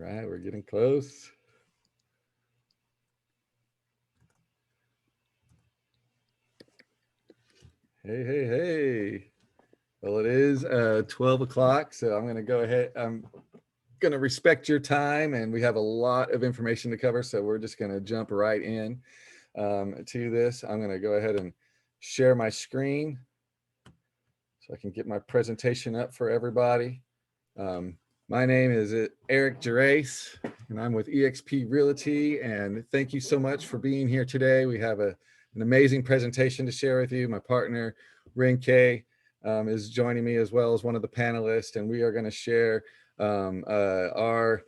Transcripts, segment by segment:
right, we're getting close. Hey, hey, hey. Well, it is 12 o'clock, so I'm going to go ahead. I'm going to respect your time, and we have a lot of information to cover, so we're just going to jump right in to this. I'm going to go ahead and share my screen so I can get my presentation up for everybody. My name is Erik Gerace, and I'm with EXP Realty, and thank you so much for being here today. We have an amazing presentation to share with you. My partner, Rin K, is joining me as well as one of the panelists, and we are going to share our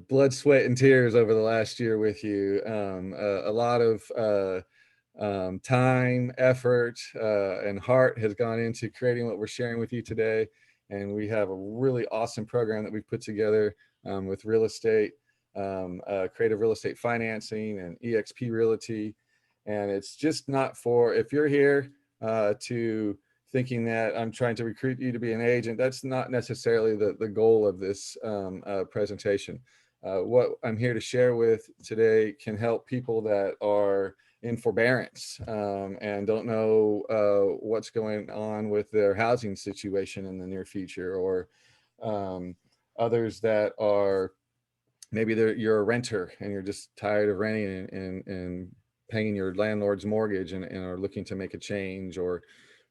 blood, sweat, and tears over the last year with you. A lot of time, effort, and heart has gone into creating what we're sharing with you today. And we have a really awesome program that we've put together with real estate, creative real estate financing, and EXP Realty. And it's just not for, if you're here to thinking that I'm trying to recruit you to be an agent, that's not necessarily the goal of this presentation. What I'm here to share with today can help people that are in forbearance and don't know what's going on with their housing situation in the near future, or others that are maybe you're a renter and you're just tired of renting and paying your landlord's mortgage and are looking to make a change, or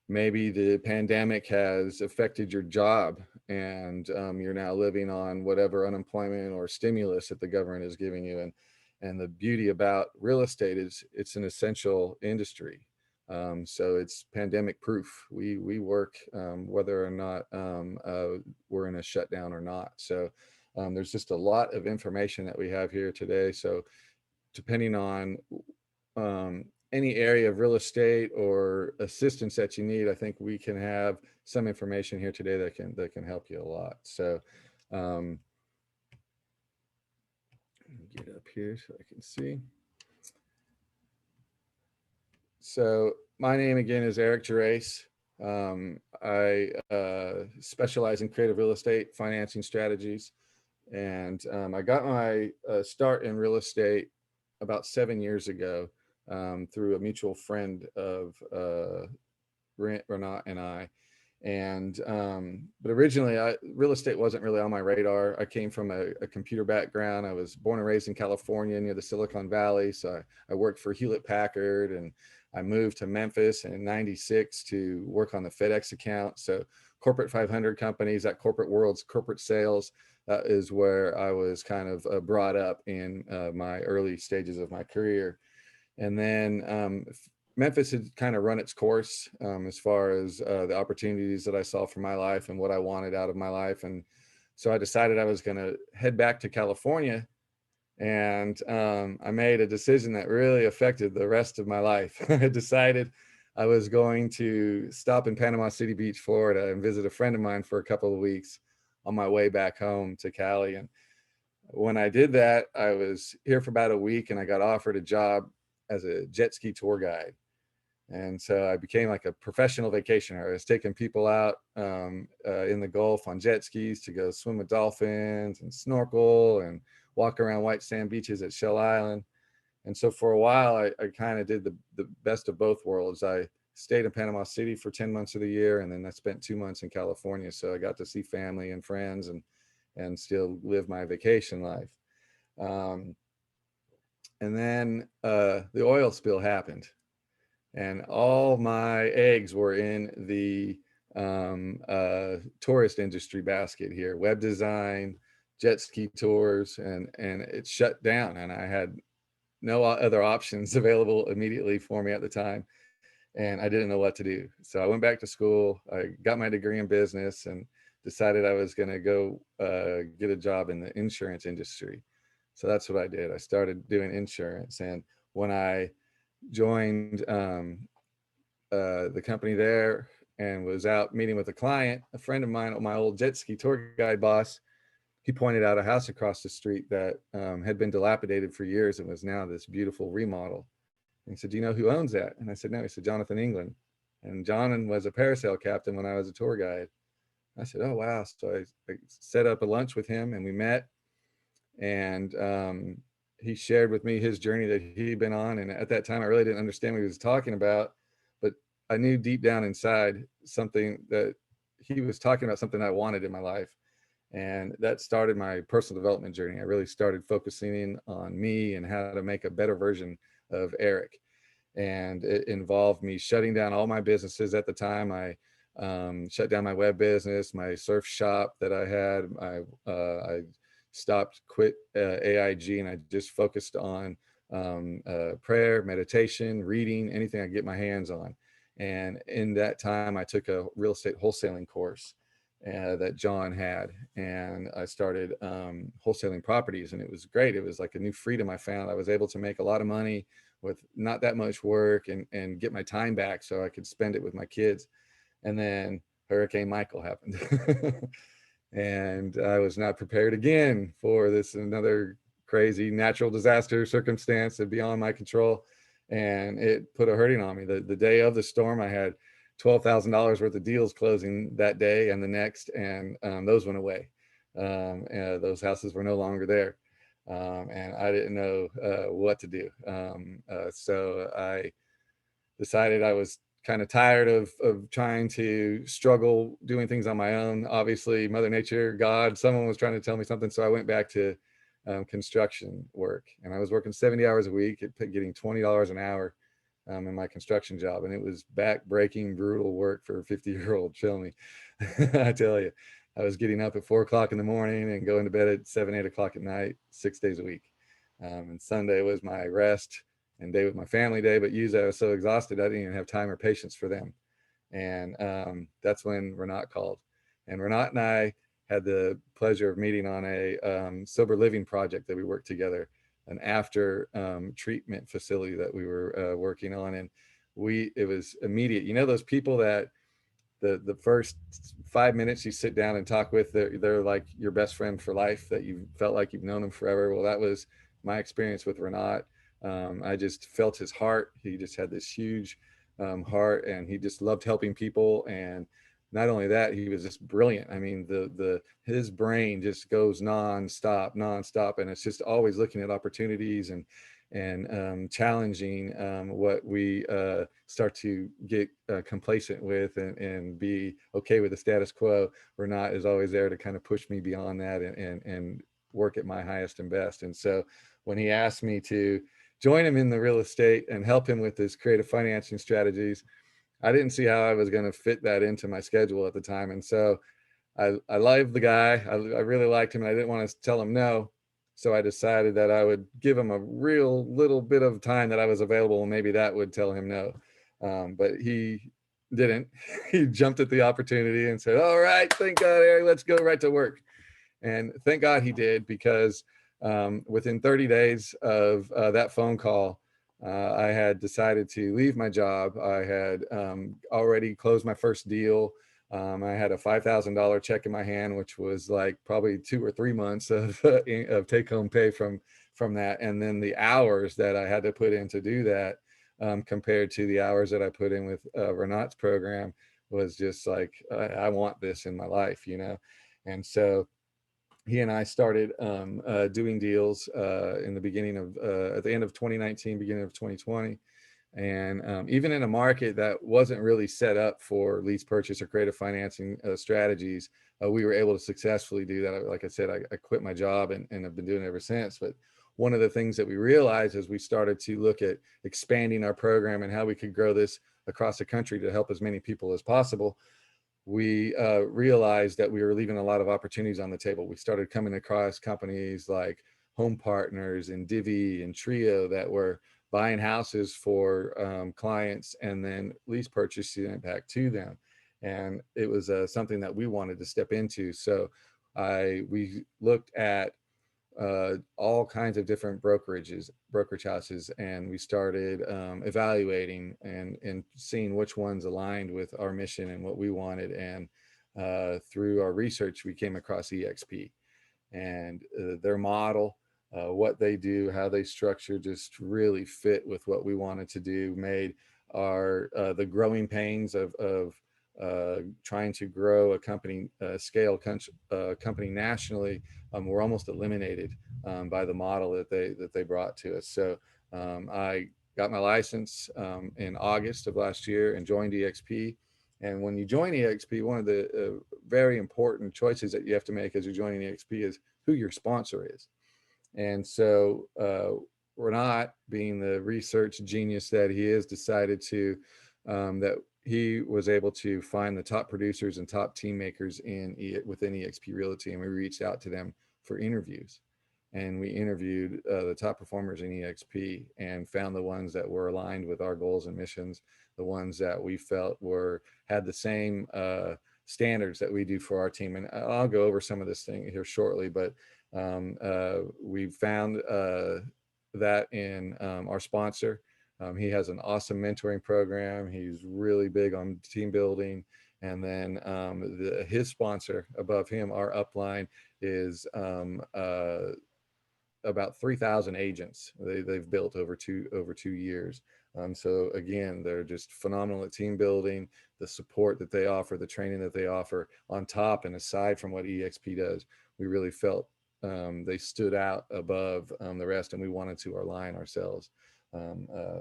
maybe the pandemic has affected your job and you're now living on whatever unemployment or stimulus that the government is giving you. And the beauty about real estate is it's an essential industry. So it's pandemic proof. We work whether or not we're in a shutdown or not. So there's just a lot of information that we have here today. So depending on any area of real estate or assistance that you need, I think we can have some information here today that can help you a lot. So get up here so I can see. So my name again is Erik Gerace. I specialize in creative real estate financing strategies, and I got my start in real estate about 7 years ago through a mutual friend of Renat and I. And but originally real estate wasn't really on my radar. I came from a computer background. I was born and raised in California near the Silicon Valley. So I worked for Hewlett Packard, and I moved to Memphis in '96 to work on the FedEx account. So corporate 500 companies, that corporate world's corporate sales, is where I was kind of brought up in my early stages of my career. And then Memphis had kind of run its course as far as the opportunities that I saw for my life and what I wanted out of my life. And so I decided I was going to head back to California. And I made a decision that really affected the rest of my life. I decided I was going to stop in Panama City Beach, Florida, and visit a friend of mine for a couple of weeks on my way back home to Cali. And when I did that, I was here for about a week, and I got offered a job as a jet ski tour guide. And so I became like a professional vacationer. I was taking people out in the Gulf on jet skis to go swim with dolphins and snorkel and walk around white sand beaches at Shell Island. And so for a while, I kind of did the best of both worlds. I stayed in Panama City for 10 months of the year, and then I spent 2 months in California. So I got to see family and friends and still live my vacation life. And then the oil spill happened, and all my eggs were in the tourist industry basket here: web design, jet ski tours, and it shut down, and I had no other options available immediately for me at the time, and I didn't know what to do. So I went back to school. I got my degree in business and decided I was going to go get a job in the insurance industry. So that's what I did. I started doing insurance, and when I joined the company there and was out meeting with a client, a friend of mine, my old jet ski tour guide boss, he pointed out a house across the street that had been dilapidated for years and was now this beautiful remodel. And he said, "Do you know who owns that?" And I said, "No." He said, "Jonathan England." And John was a parasail captain when I was a tour guide. I said, "Oh, wow." So I set up a lunch with him, and we met. And he shared with me his journey that he'd been on. And at that time, I really didn't understand what he was talking about, but I knew deep down inside something that he was talking about, something I wanted in my life. And that started my personal development journey. I really started focusing in on me and how to make a better version of Erik. And it involved me shutting down all my businesses at the time. I shut down my web business, my surf shop that I had. I stopped, quit AIG, and I just focused on prayer, meditation, reading, anything I could get my hands on. And in that time, I took a real estate wholesaling course that John had, and I started wholesaling properties, and it was great. It was like a new freedom I found. I was able to make a lot of money with not that much work, and get my time back so I could spend it with my kids. And then Hurricane Michael happened. And I was not prepared again for this, another crazy natural disaster circumstance that beyond my control. And it put a hurting on me. The day of the storm, I had $12,000 worth of deals closing that day and the next, and those went away. Those houses were no longer there. And I didn't know what to do. So I decided I was kind of tired of trying to struggle doing things on my own. Obviously, Mother Nature, God, someone was trying to tell me something. So I went back to construction work, and I was working 70 hours a week, getting $20 an hour in my construction job. And it was back-breaking, brutal work for a 50-year-old. Show me. I tell you, I was getting up at 4 o'clock in the morning and going to bed at 7, 8 o'clock at night, 6 days a week. And Sunday was my rest and day with my family day, but usually I was so exhausted, I didn't even have time or patience for them. And that's when Renat called. And Renat and I had the pleasure of meeting on a sober living project that we worked together, an after treatment facility that we were working on. And it was immediate. You know, those people that the first 5 minutes you sit down and talk with, they're like your best friend for life, that you felt like you've known them forever. Well, that was my experience with Renat. I just felt his heart. He just had this huge heart, and he just loved helping people. And not only that, he was just brilliant. I mean, his brain just goes nonstop, and it's just always looking at opportunities and challenging what we start to get complacent with, and be okay with the status quo. Renat is always there to kind of push me beyond that, and work at my highest and best. And so when he asked me to join him in the real estate and help him with his creative financing strategies, I didn't see how I was going to fit that into my schedule at the time. And so I loved the guy. I really liked him, and I didn't want to tell him no. So I decided that I would give him a real little bit of time that I was available, and maybe that would tell him no. But he didn't. He jumped at the opportunity and said, "All right, thank God, Erik, let's go right to work." And thank God he did, because within 30 days of that phone call, I had decided to leave my job. I had already closed my first deal. I had a $5,000 check in my hand, which was like probably 2 or 3 months of take-home pay from that. And then the hours that I had to put in to do that, compared to the hours that I put in with Renat's program, was just like, I want this in my life, you know? And so he and I started doing deals in the beginning of, at the end of 2019, beginning of 2020. And even in a market that wasn't really set up for lease purchase or creative financing strategies, we were able to successfully do that. Like I said, I quit my job and have been doing it ever since. But one of the things that we realized as we started to look at expanding our program and how we could grow this across the country to help as many people as possible, we realized that we were leaving a lot of opportunities on the table. We started coming across companies like Home Partners and Divvy and Trio that were buying houses for clients and then lease purchasing it back to them. And it was something that we wanted to step into. So we looked at all kinds of different brokerage houses, and we started evaluating and seeing which ones aligned with our mission and what we wanted. And through our research, we came across EXP, and their model, what they do, how they structure, just really fit with what we wanted to do. Made our the growing pains of trying to grow a company, company nationally, were almost eliminated by the model that they brought to us. So I got my license in August of last year and joined EXP. And when you join EXP, one of the very important choices that you have to make as you're joining EXP is who your sponsor is. And so Renat, being the research genius that he is, decided to that he was able to find the top producers and top team makers within EXP Realty, and we reached out to them for interviews. And we interviewed the top performers in EXP and found the ones that were aligned with our goals and missions, the ones that we felt had the same standards that we do for our team. And I'll go over some of this thing here shortly, but we found that in our sponsor. He has an awesome mentoring program. He's really big on team building. And then his sponsor above him, our upline, is about 3,000 agents they've built over two years. So again, they're just phenomenal at team building, the support that they offer, the training that they offer on top and aside from what EXP does. We really felt they stood out above the rest, and we wanted to align ourselves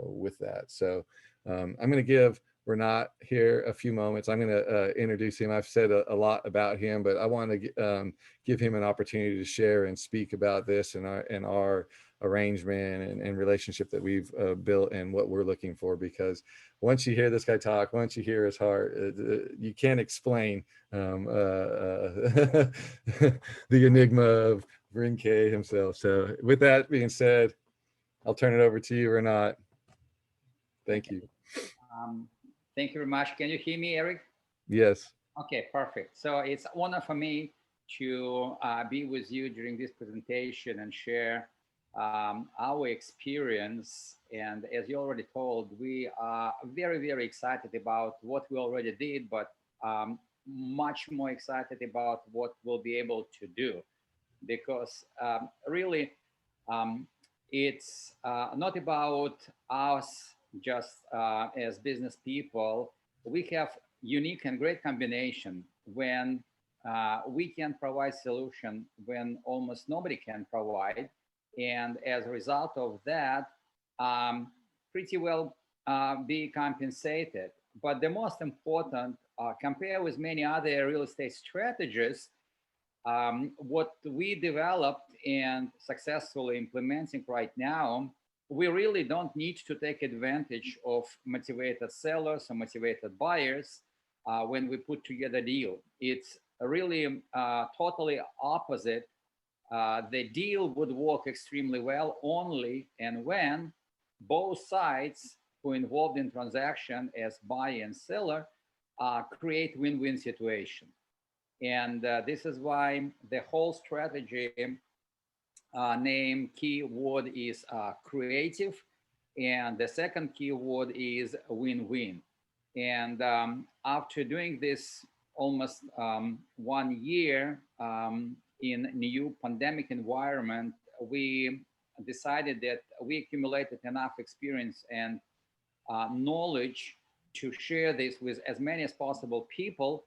with that. So I'm going to give Renat here a few moments. I'm going to introduce him. I've said a lot about him, but I want to give him an opportunity to share and speak about this and our arrangement and relationship that we've built and what we're looking for. Because once you hear this guy talk, once you hear his heart, you can't explain the enigma of Rinke himself. So with that being said, I'll turn it over to you, Renat. Thank you. Thank you very much. Can you hear me, Erik? Yes. Okay, perfect. So it's an honor for me to be with you during this presentation and share our experience. And as you already told, we are very, very excited about what we already did, but much more excited about what we'll be able to do. Because really, it's not about us just as business people. We have unique and great combination when we can provide solution when almost nobody can provide. And as a result of that, pretty well be compensated. But the most important, compared with many other real estate strategies, what we developed and successfully implementing right now, we really don't need to take advantage of motivated sellers or motivated buyers when we put together a deal. It's really totally opposite. The deal would work extremely well only and when both sides who are involved in transaction as buyer and seller create win-win situation. And this is why the whole strategy name keyword is creative. And the second keyword is win-win. And after doing this almost 1 year in new pandemic environment, we decided that we accumulated enough experience and knowledge to share this with as many as possible people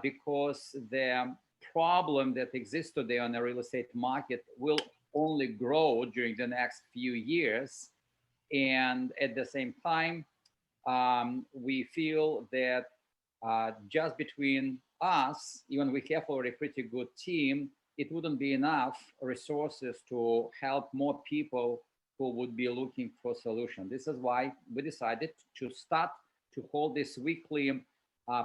because the problem that exists today on the real estate market will only grow during the next few years. And at the same time, we feel that just between us, even we have already a pretty good team, it wouldn't be enough resources to help more people who would be looking for a solution. This is why we decided to start to hold these weekly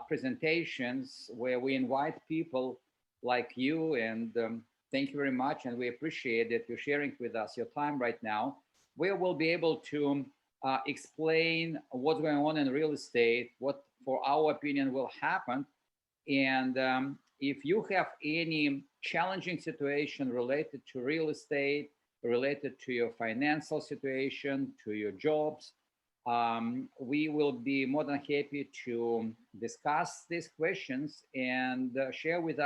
presentations where we invite people like you, and thank you very much, and we appreciate that you're sharing with us your time right now, where we'll be able to explain what's going on in real estate, what for our opinion will happen, and if you have any challenging situation related to real estate, related to your financial situation, to your jobs, we will be more than happy to discuss these questions and share with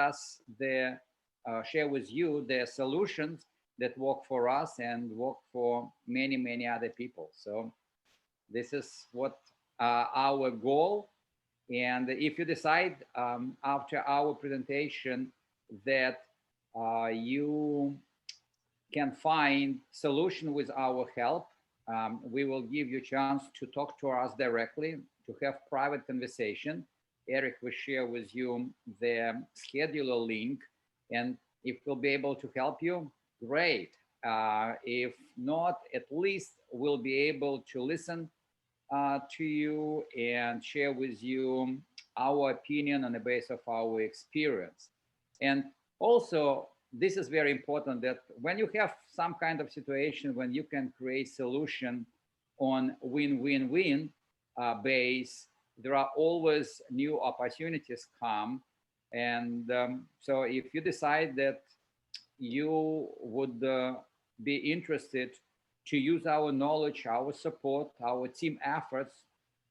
you the solutions that work for us and work for many, many other people. So this is what our goal. And if you decide after our presentation that you can find solution with our help, we will give you a chance to talk to us directly, to have private conversation. Erik will share with you the scheduler link, and if we'll be able to help you, great. If not, at least we'll be able to listen to you and share with you our opinion on the basis of our experience. And also, this is very important that when you have some kind of situation when you can create solution on win-win-win base, there are always new opportunities come. And so if you decide that you would be interested to use our knowledge, our support, our team efforts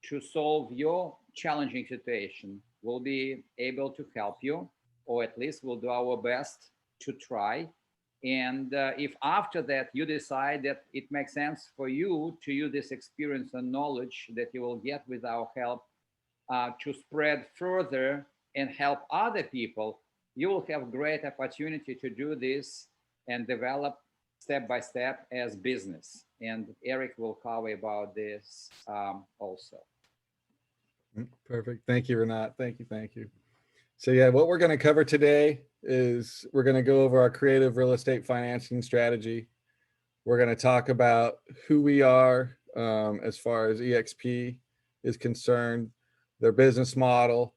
to solve your challenging situation, we'll be able to help you, or at least we'll do our best to try. And if after that you decide that it makes sense for you to use this experience and knowledge that you will get with our help to spread further and help other people, you will have great opportunity to do this and develop step by step as business. And Erik will cover about this also. Perfect. Thank you, Renat. Thank you. Thank you. So yeah, what we're going to cover today is we're going to go over our creative real estate financing strategy. We're going to talk about who we are as far as EXP is concerned, their business model.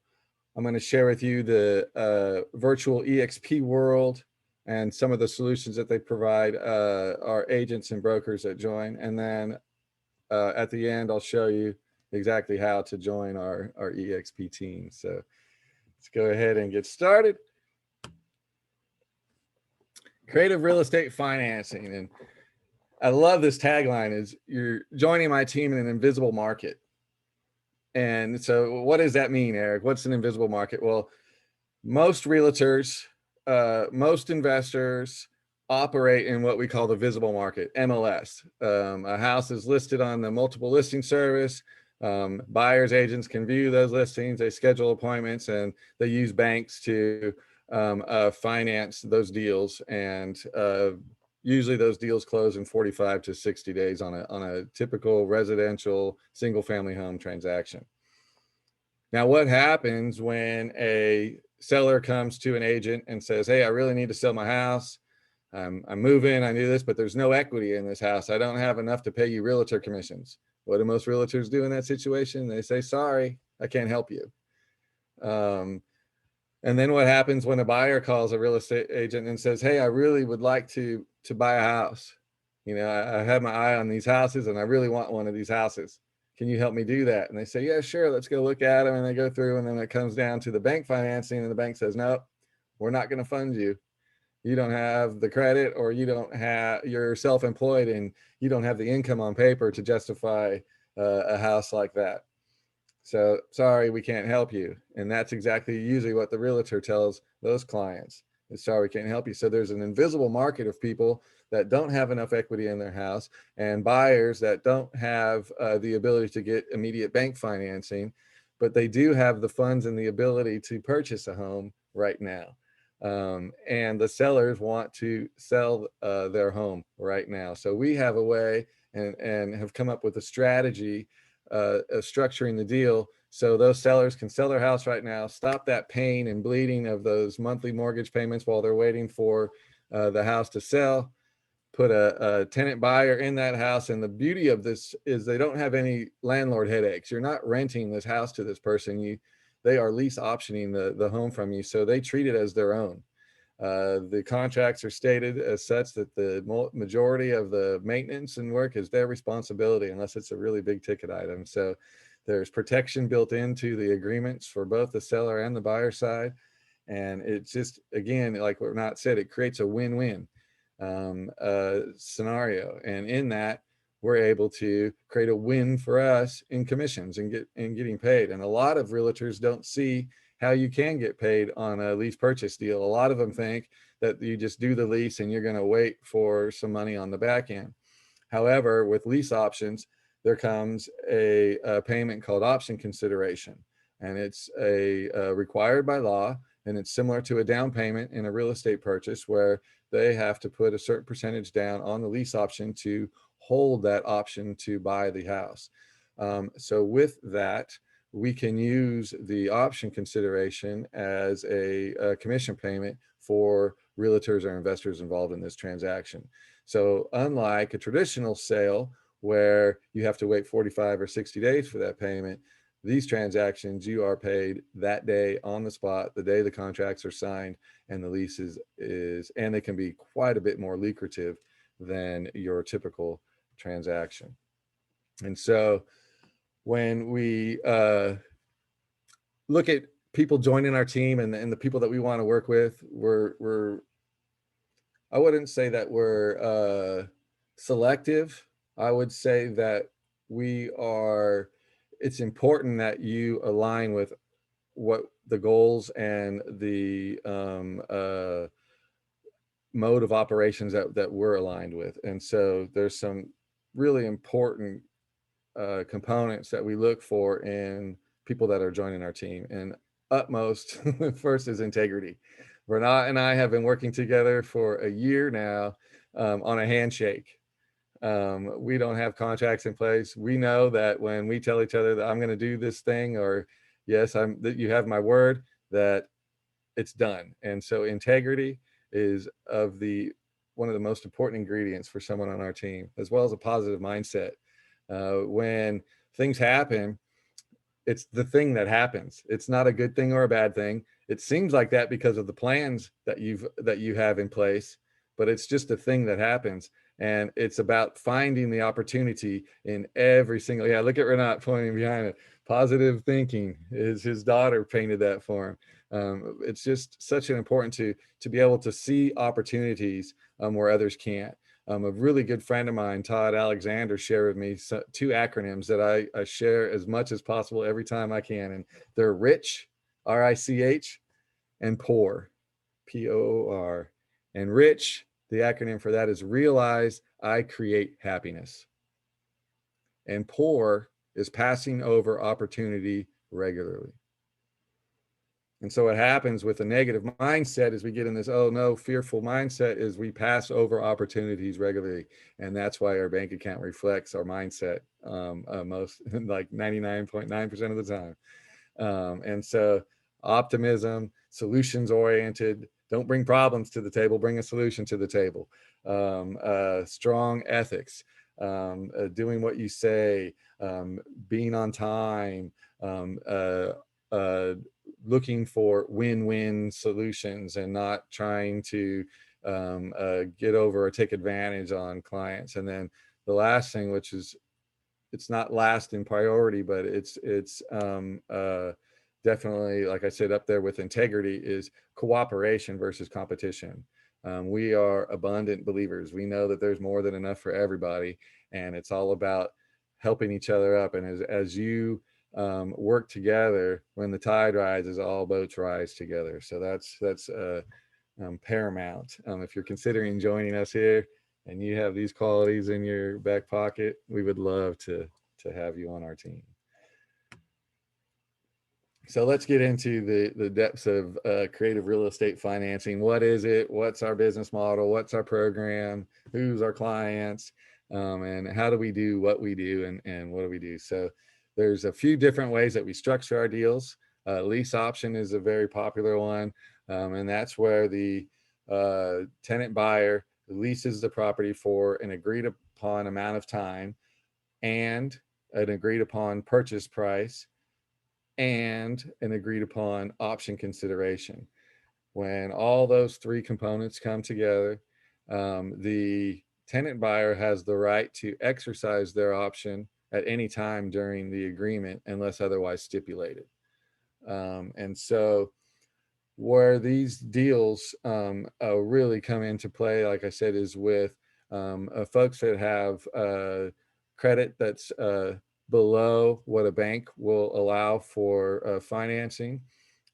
I'm going to share with you the virtual EXP world and some of the solutions that they provide our agents and brokers that join. And then at the end, I'll show you exactly how to join our EXP team. So let's go ahead and get started. Creative real estate financing. And I love this tagline is you're joining my team in an invisible market. And so what does that mean, Erik? What's an invisible market? Well, most realtors, most investors operate in what we call the visible market, MLS. A house is listed on the multiple listing service. Buyers agents can view those listings, they schedule appointments, and they use banks to finance those deals. And usually those deals close in 45 to 60 days on a typical residential single family home transaction. Now, what happens when a seller comes to an agent and says, hey, I really need to sell my house. I'm moving, I do this, but there's no equity in this house. I don't have enough to pay you realtor commissions. What do most realtors do in that situation? They say, sorry, I can't help you. And then what happens when a buyer calls a real estate agent and says, hey, I really would like to buy a house. You know, I have my eye on these houses and I really want one of these houses. Can you help me do that? And they say, yeah, sure, let's go look at them. And they go through, and then it comes down to the bank financing, and the bank says, no, we're not going to fund you. You don't have the credit, or you're self-employed and you don't have the income on paper to justify a house like that. So sorry, we can't help you. And that's exactly usually what the realtor tells those clients is, sorry, we can't help you. So there's an invisible market of people that don't have enough equity in their house, and buyers that don't have the ability to get immediate bank financing, but they do have the funds and the ability to purchase a home right now. And the sellers want to sell their home right now. So we have a way and have come up with a strategy of structuring the deal so those sellers can sell their house right now, stop that pain and bleeding of those monthly mortgage payments while they're waiting for the house to sell, put a tenant buyer in that house. And the beauty of this is they don't have any landlord headaches. You're not renting this house to this person. They are lease optioning the home from you. So they treat it as their own. The contracts are stated as such that the majority of the maintenance and work is their responsibility unless it's a really big ticket item. So there's protection built into the agreements for both the seller and the buyer side. And it's just, again, like what Renat said, it creates a win-win scenario. And in that, we're able to create a win for us in commissions and getting paid. And a lot of realtors don't see how you can get paid on a lease purchase deal. A lot of them think that you just do the lease and you're going to wait for some money on the back end. However, with lease options, there comes a payment called option consideration. and it's required by law, and it's similar to a down payment in a real estate purchase where they have to put a certain percentage down on the lease option to hold that option to buy the house. So with that, we can use the option consideration as a commission payment for realtors or investors involved in this transaction. So unlike a traditional sale where you have to wait 45 or 60 days for that payment, these transactions, you are paid that day on the spot, the day the contracts are signed and the lease and they can be quite a bit more lucrative than your typical transaction. And so when we look at people joining our team and the people that we want to work with, I wouldn't say that we're selective. I would say that it's important that you align with what the goals and the mode of operations that we're aligned with. And so there's some really important components that we look for in people that are joining our team. And utmost first is integrity. Renat and I have been working together for a year now on a handshake. We don't have contracts in place. We know that when we tell each other that I'm going to do this thing, or yes, that you have my word, that it's done. And so integrity is one of the most important ingredients for someone on our team, as well as a positive mindset. When things happen, it's the thing that happens. It's not a good thing or a bad thing. It seems like that because of the plans that you have in place, but it's just a thing that happens. And it's about finding the opportunity in every single, look at Renat pointing behind it. Positive thinking is his daughter painted that for him. It's just such an important to be able to see opportunities where others can't. A really good friend of mine, Todd Alexander, shared with me two acronyms that I share as much as possible every time I can. And they're RICH, RICH, and POUR, POOR. And RICH, the acronym for that is Realize I Create Happiness. And POUR is passing over opportunity regularly. And so what happens with a negative mindset is we get in this, oh no, fearful mindset, is we pass over opportunities regularly. And that's why our bank account reflects our mindset most, like 99.9% of the time. And so optimism, solutions oriented, don't bring problems to the table, bring a solution to the table. Strong ethics, doing what you say, being on time, looking for win-win solutions and not trying to get over or take advantage on clients. And then the last thing, which is, it's not last in priority, but it's definitely, like I said, up there with integrity, is cooperation versus competition. We are abundant believers. We know that there's more than enough for everybody, and it's all about helping each other up. And as you work together, when the tide rises, all boats rise together. So that's paramount. If you're considering joining us here and you have these qualities in your back pocket, we would love to have you on our team. So let's get into the depths of creative real estate financing. What is it? What's our business model? What's our program? Who's our clients? And how do we do what we do, and what do we do? So there's a few different ways that we structure our deals. Lease option is a very popular one. And that's where the tenant buyer leases the property for an agreed upon amount of time and an agreed upon purchase price and an agreed upon option consideration. When all those three components come together, the tenant buyer has the right to exercise their option at any time during the agreement unless otherwise stipulated. And so where these deals really come into play, like I said, is with folks that have credit that's below what a bank will allow for financing,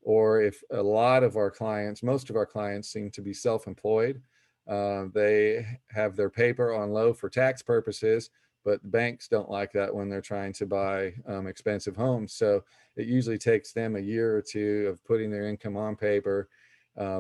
or if a lot of our clients, most of our clients seem to be self-employed. They have their paper on low for tax purposes, but banks don't like that when they're trying to buy expensive homes. So it usually takes them a year or two of putting their income on paper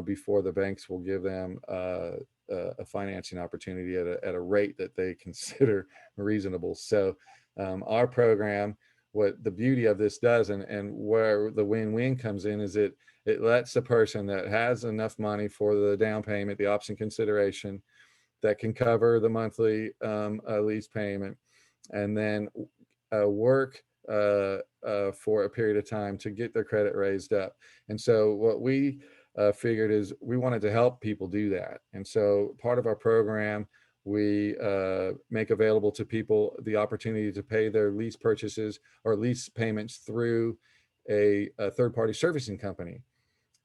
before the banks will give them a financing opportunity at a rate that they consider reasonable. So our program, what the beauty of this does, and where the win-win comes in, is it lets the person that has enough money for the down payment, the option consideration, that can cover the monthly lease payment, and then work for a period of time to get their credit raised up. And so what we figured is we wanted to help people do that. And so part of our program, we make available to people the opportunity to pay their lease purchases or lease payments through a third-party servicing company.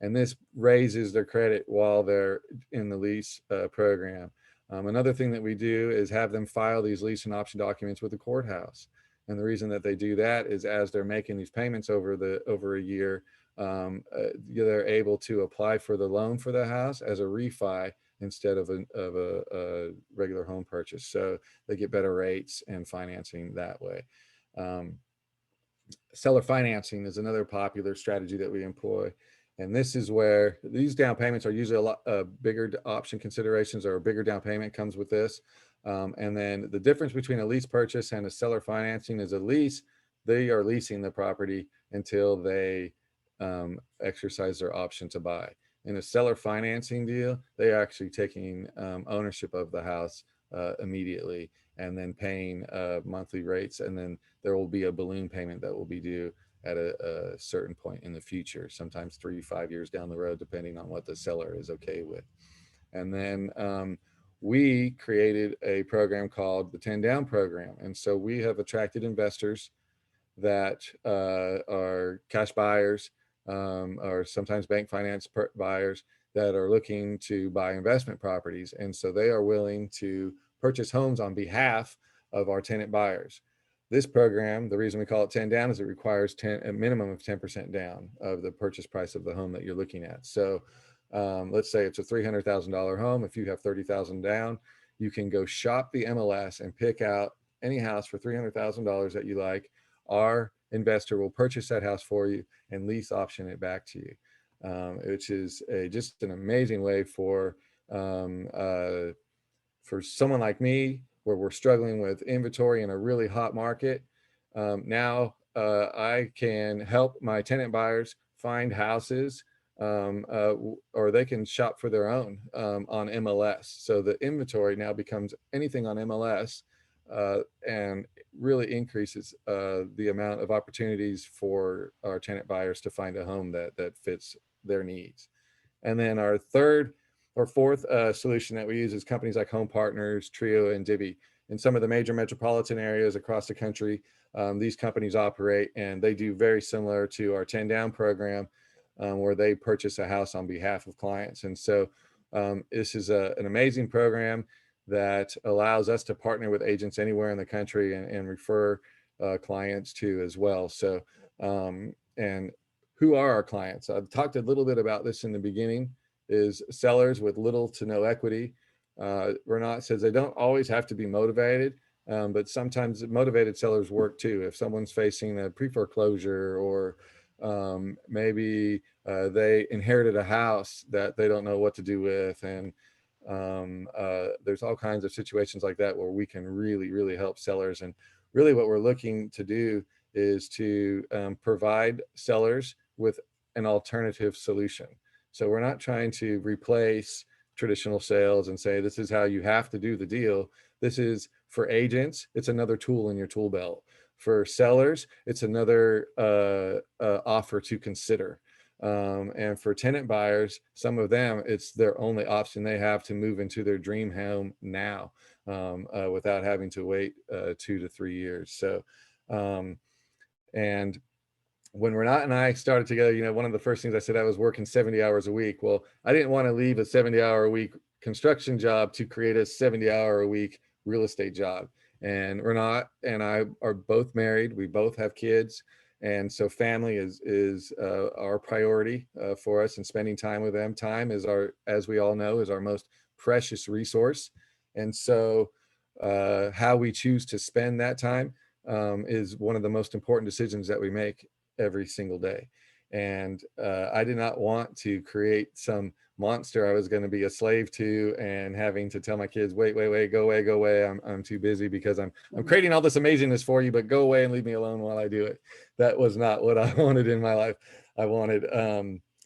And this raises their credit while they're in the lease program. Another thing that we do is have them file these lease and option documents with the courthouse. And the reason that they do that is as they're making these payments over a year, they're able to apply for the loan for the house as a refi instead of a regular home purchase. So they get better rates and financing that way. Seller financing is another popular strategy that we employ. And this is where these down payments are usually a lot bigger option considerations, or a bigger down payment comes with this. And then the difference between a lease purchase and a seller financing is a lease, they are leasing the property until they exercise their option to buy. In a seller financing deal, they are actually taking ownership of the house immediately, and then paying monthly rates. And then there will be a balloon payment that will be due at a certain point in the future, sometimes 3 to 5 years down the road, depending on what the seller is okay with. And then we created a program called the 10 Down program. And so we have attracted investors that are cash buyers, or sometimes bank finance buyers that are looking to buy investment properties. And so they are willing to purchase homes on behalf of our tenant buyers. This program, the reason we call it 10 down is it requires a minimum of 10% down of the purchase price of the home that you're looking at. So let's say it's a $300,000 home. If you have 30,000 down, you can go shop the MLS and pick out any house for $300,000 that you like. Our investor will purchase that house for you and lease option it back to you, which is just an amazing way for someone like me, where we're struggling with inventory in a really hot market. Now I can help my tenant buyers find houses, or they can shop for their own on MLS. So the inventory now becomes anything on MLS, and really increases the amount of opportunities for our tenant buyers to find a home that fits their needs. And then our third or fourth solution that we use is companies like Home Partners, Trio, and Divvy. In some of the major metropolitan areas across the country, these companies operate, and they do very similar to our 10 Down program, where they purchase a house on behalf of clients. And so this is an amazing program that allows us to partner with agents anywhere in the country and refer clients to as well. So, and who are our clients? I've talked a little bit about this in the beginning, is sellers with little to no equity. Renat says they don't always have to be motivated, but sometimes motivated sellers work too. If someone's facing a pre-foreclosure, or maybe they inherited a house that they don't know what to do with, and there's all kinds of situations like that where we can really, really help sellers. And really what we're looking to do is to provide sellers with an alternative solution. So we're not trying to replace traditional sales and say, this is how you have to do the deal. This is for agents. It's another tool in your tool belt. For sellers, it's another offer to consider. And for tenant buyers, some of them, it's their only option they have to move into their dream home now, without having to wait 2 to 3 years. So, and when Renat and I started together, one of the first things I said, I was working 70 hours a week. Well, I didn't want to leave a 70-hour-a-week construction job to create a 70-hour-a-week real estate job. And Renat and I are both married. We both have kids. And so family is our priority for us, and spending time with them. Time is as we all know, is our most precious resource. And so how we choose to spend that time is one of the most important decisions that we make every single day. And I did not want to create some monster I was going to be a slave to, and having to tell my kids, wait, go away. I'm too busy because I'm creating all this amazingness for you, but go away and leave me alone while I do it. That was not what I wanted in my life. I wanted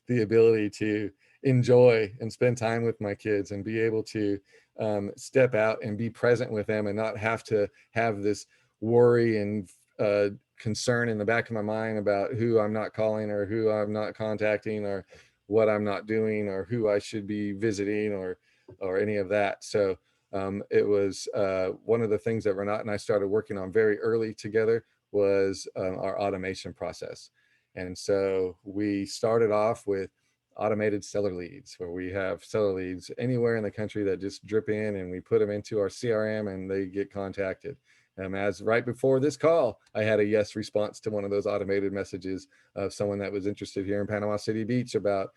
the ability to enjoy and spend time with my kids and be able to step out and be present with them and not have to have this worry and concern in the back of my mind about who I'm not calling or who I'm not contacting or what I'm not doing or who I should be visiting or any of that. So it was one of the things that Renat and I started working on very early together was our automation process. And so we started off with automated seller leads, where we have seller leads anywhere in the country that just drip in, and we put them into our CRM and they get contacted. As right before this call, I had a yes response to one of those automated messages of someone that was interested here in Panama City Beach about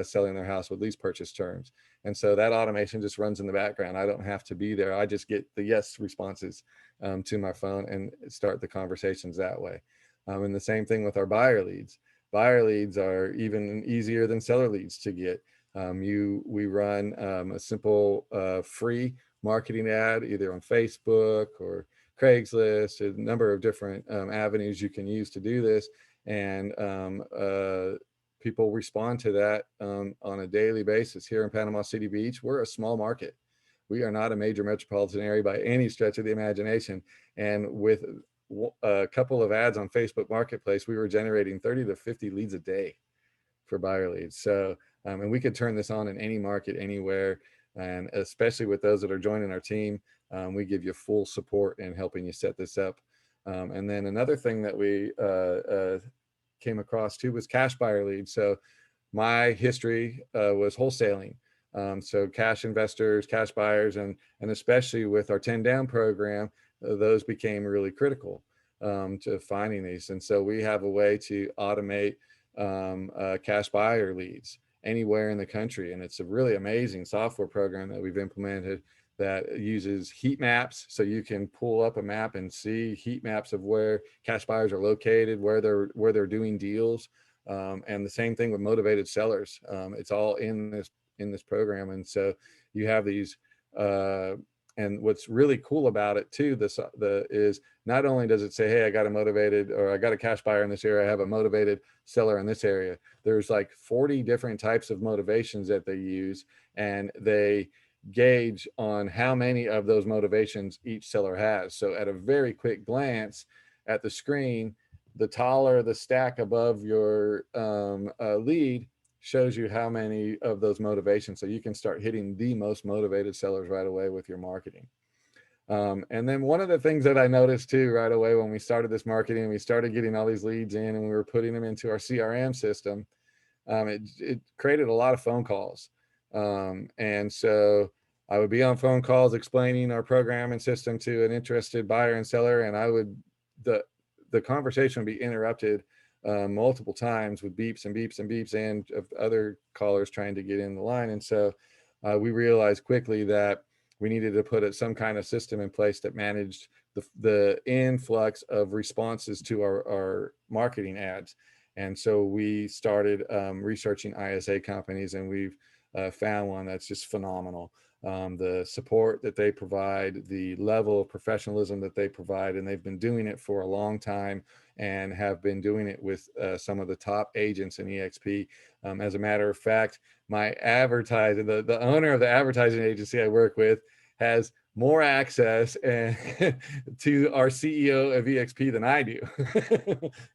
selling their house with lease purchase terms. And so that automation just runs in the background. I don't have to be there. I just get the yes responses to my phone and start the conversations that way. And the same thing with our buyer leads. Buyer leads are even easier than seller leads to get. We run a simple free marketing ad either on Facebook or Craigslist, a number of different avenues you can use to do this. And people respond to that on a daily basis. Here in Panama City Beach, we're a small market. We are not a major metropolitan area by any stretch of the imagination. And with a couple of ads on Facebook Marketplace, we were generating 30 to 50 leads a day for buyer leads. So, and we could turn this on in any market, anywhere. And especially with those that are joining our team, we give you full support in helping you set this up. And then another thing that we came across too was cash buyer leads. So my history was wholesaling. So cash investors, cash buyers, and especially with our 10 down program, those became really critical to finding these. And so we have a way to automate cash buyer leads anywhere in the country. And it's a really amazing software program that we've implemented that uses heat maps. So you can pull up a map and see heat maps of where cash buyers are located, where they're doing deals. And the same thing with motivated sellers. It's all in this program. And so you have these and what's really cool about it too, is not only does it say, hey, I got a cash buyer in this area, I have a motivated seller in this area. There's like 40 different types of motivations that they use, and they gauge on how many of those motivations each seller has. So at a very quick glance at the screen, the taller the stack above your lead shows you how many of those motivations. So you can start hitting the most motivated sellers right away with your marketing. And then one of the things that I noticed too right away when we started this marketing, we started getting all these leads in and we were putting them into our CRM system. It created a lot of phone calls. And so I would be on phone calls explaining our program and system to an interested buyer and seller, and the conversation would be interrupted multiple times with beeps and beeps and beeps and of other callers trying to get in the line. And so we realized quickly that we needed to put some kind of system in place that managed the influx of responses to our marketing ads. And so we started researching ISA companies, and we've found one that's just phenomenal. The support that they provide, the level of professionalism that they provide, and they've been doing it for a long time and have been doing it with some of the top agents in EXP. As a matter of fact, my advertiser, the owner of the advertising agency I work with, has more access to our CEO of EXP than I do,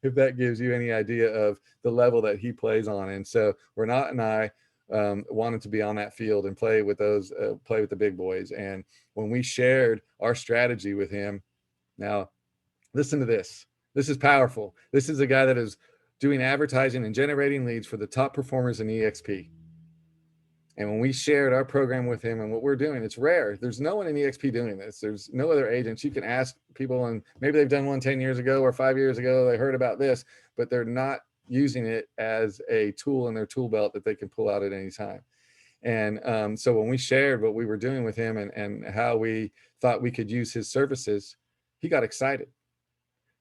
if that gives you any idea of the level that he plays on. And so Renat and I wanted to be on that field and play with the big boys. And when we shared our strategy with him, now listen to this. This is powerful. This is a guy that is doing advertising and generating leads for the top performers in EXP. And when we shared our program with him and what we're doing, it's rare. There's no one in EXP doing this. There's no other agents. You can ask people, and maybe they've done one 10 years ago or 5 years ago. They heard about this, but they're not using it as a tool in their tool belt that they can pull out at any time. And so when we shared what we were doing with him and how we thought we could use his services, he got excited.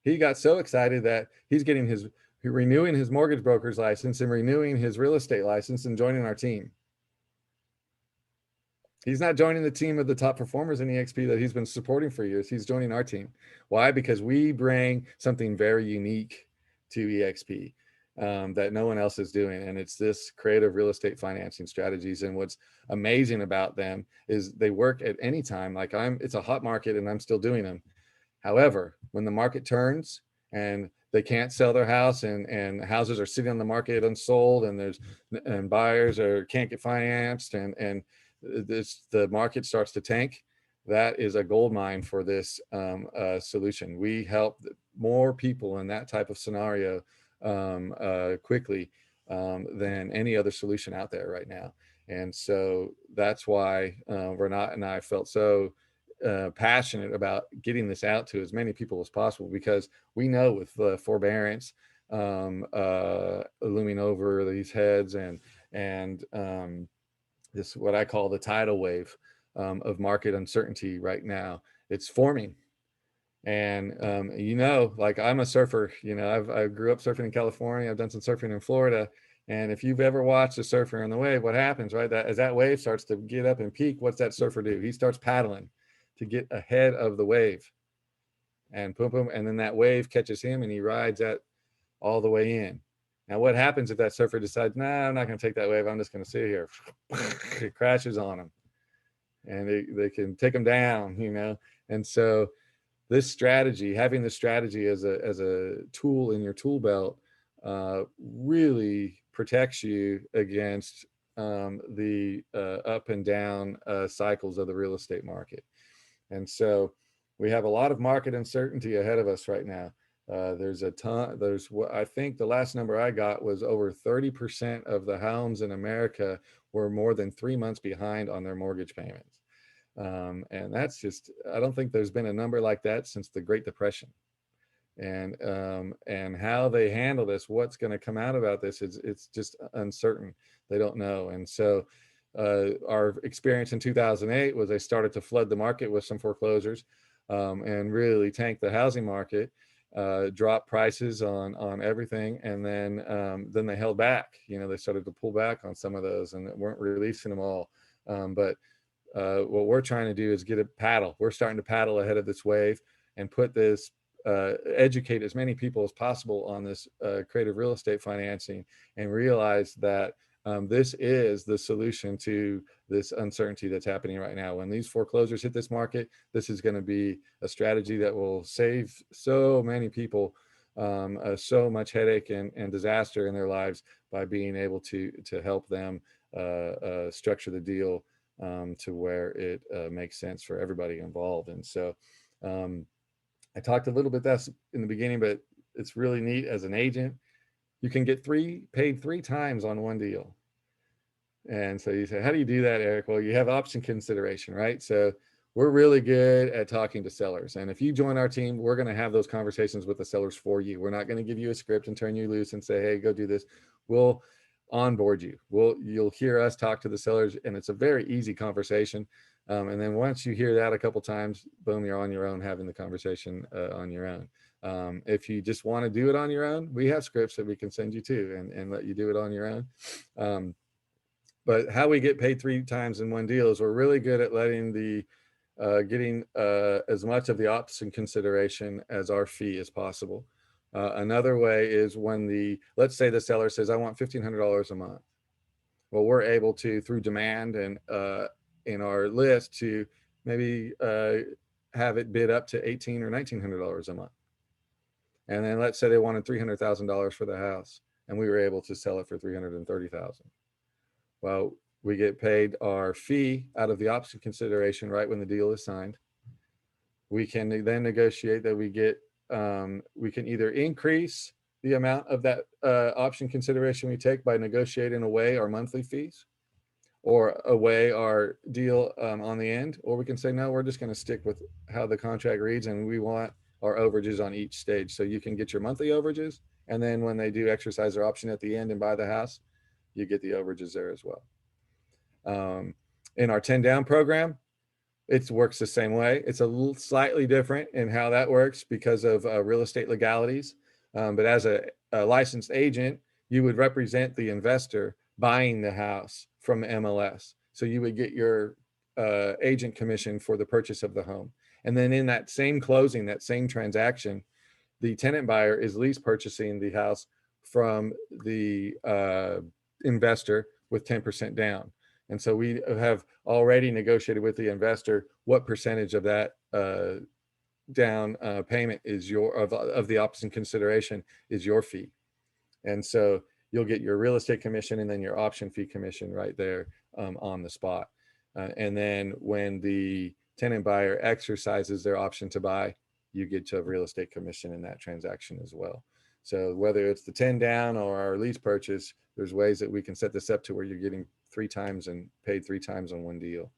He got so excited that he's getting his renewing his mortgage broker's license and renewing his real estate license and joining our team. He's not joining the team of the top performers in EXP that he's been supporting for years. He's joining our team. Why? Because we bring something very unique to EXP that no one else is doing. And it's this creative real estate financing strategies. And what's amazing about them is they work at any time. Like it's a hot market and I'm still doing them. However, when the market turns and they can't sell their house and houses are sitting on the market unsold and buyers can't get financed and the market starts to tank, that is a gold mine for this solution. We help more people in that type of scenario quickly than any other solution out there right now. And so that's why Renat and I felt so passionate about getting this out to as many people as possible, because we know with the forbearance looming over these heads and this what I call the tidal wave of market uncertainty right now. It's forming. And like I'm a surfer, I grew up surfing in California. I've done some surfing in Florida. And if you've ever watched a surfer on the wave, what happens, right? That as that wave starts to get up and peak, what's that surfer do? He starts paddling to get ahead of the wave. And boom, boom, and then that wave catches him and he rides that all the way in. Now, what happens if that surfer decides, nah, I'm not going to take that wave. I'm just going to sit here. It crashes on him and they can take him down, And so this strategy, having this strategy as a tool in your tool belt really protects you against the up and down cycles of the real estate market. And so we have a lot of market uncertainty ahead of us right now. There's a ton, I think the last number I got was over 30% of the homes in America were more than 3 months behind on their mortgage payments. And that's just, I don't think there's been a number like that since the Great Depression. And how they handle this, what's going to come out about this, it's just uncertain. They don't know. And so our experience in 2008 was they started to flood the market with some foreclosures and really tank the housing market, drop prices on everything, and then they held back. They started to pull back on some of those and weren't releasing them all. But what we're trying to do is get a paddle. We're starting to paddle ahead of this wave and put this, educate as many people as possible on this creative real estate financing and realize that this is the solution to this uncertainty that's happening right now. When these foreclosures hit this market, this is going to be a strategy that will save so many people so much headache and disaster in their lives by being able to help them structure the deal to where it makes sense for everybody involved. And so I talked a little bit that's in the beginning, but it's really neat as an agent. You can get paid three times on one deal. And so you say, how do you do that, Eric? Well, you have option consideration, right? So we're really good at talking to sellers. And if you join our team, we're going to have those conversations with the sellers for you. We're not going to give you a script and turn you loose and say, hey, go do this. We'll onboard you. You'll hear us talk to the sellers, and it's a very easy conversation. And then once you hear that a couple times, boom, you're on your own having the conversation on your own. If you just want to do it on your own, we have scripts that we can send you to and let you do it on your own. But how we get paid three times in one deal is we're really good at getting as much of the option consideration as our fee as possible. Another way is when let's say the seller says, I want $1,500 a month. Well, we're able to, through demand and in our list, to maybe have it bid up to $1,800 or $1,900 a month. And then let's say they wanted $300,000 for the house, and we were able to sell it for $330,000. Well, we get paid our fee out of the option consideration right when the deal is signed. We can then negotiate that we can either increase the amount of that option consideration we take by negotiating away our monthly fees or away our deal on the end, or we can say, no, we're just going to stick with how the contract reads and we want our overages on each stage. So you can get your monthly overages, and then when they do exercise their option at the end and buy the house, you get the overages there as well. In our 10 down program, it works the same way. It's a little slightly different in how that works because of real estate legalities. But as a licensed agent, you would represent the investor buying the house from the MLS. So you would get your agent commission for the purchase of the home. And then in that same closing, that same transaction, the tenant buyer is lease purchasing the house from the investor with 10% down. And so we have already negotiated with the investor what percentage of that down payment is of the option consideration is your fee. And so you'll get your real estate commission and then your option fee commission right there on the spot. And then when the tenant buyer exercises their option to buy, you get a real estate commission in that transaction as well. So whether it's the 10 down or our lease purchase, there's ways that we can set this up to where you're getting 3 times and paid 3 times on one deal,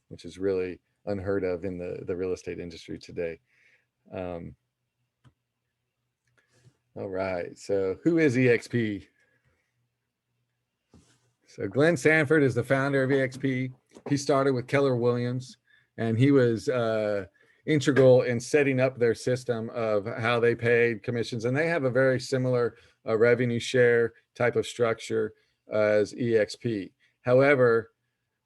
which is really unheard of in the real estate industry today. All right, so who is EXP? So Glenn Sanford is the founder of EXP. He started with Keller Williams, and he was integral in setting up their system of how they paid commissions. And they have a very similar revenue share type of structure as EXP. However,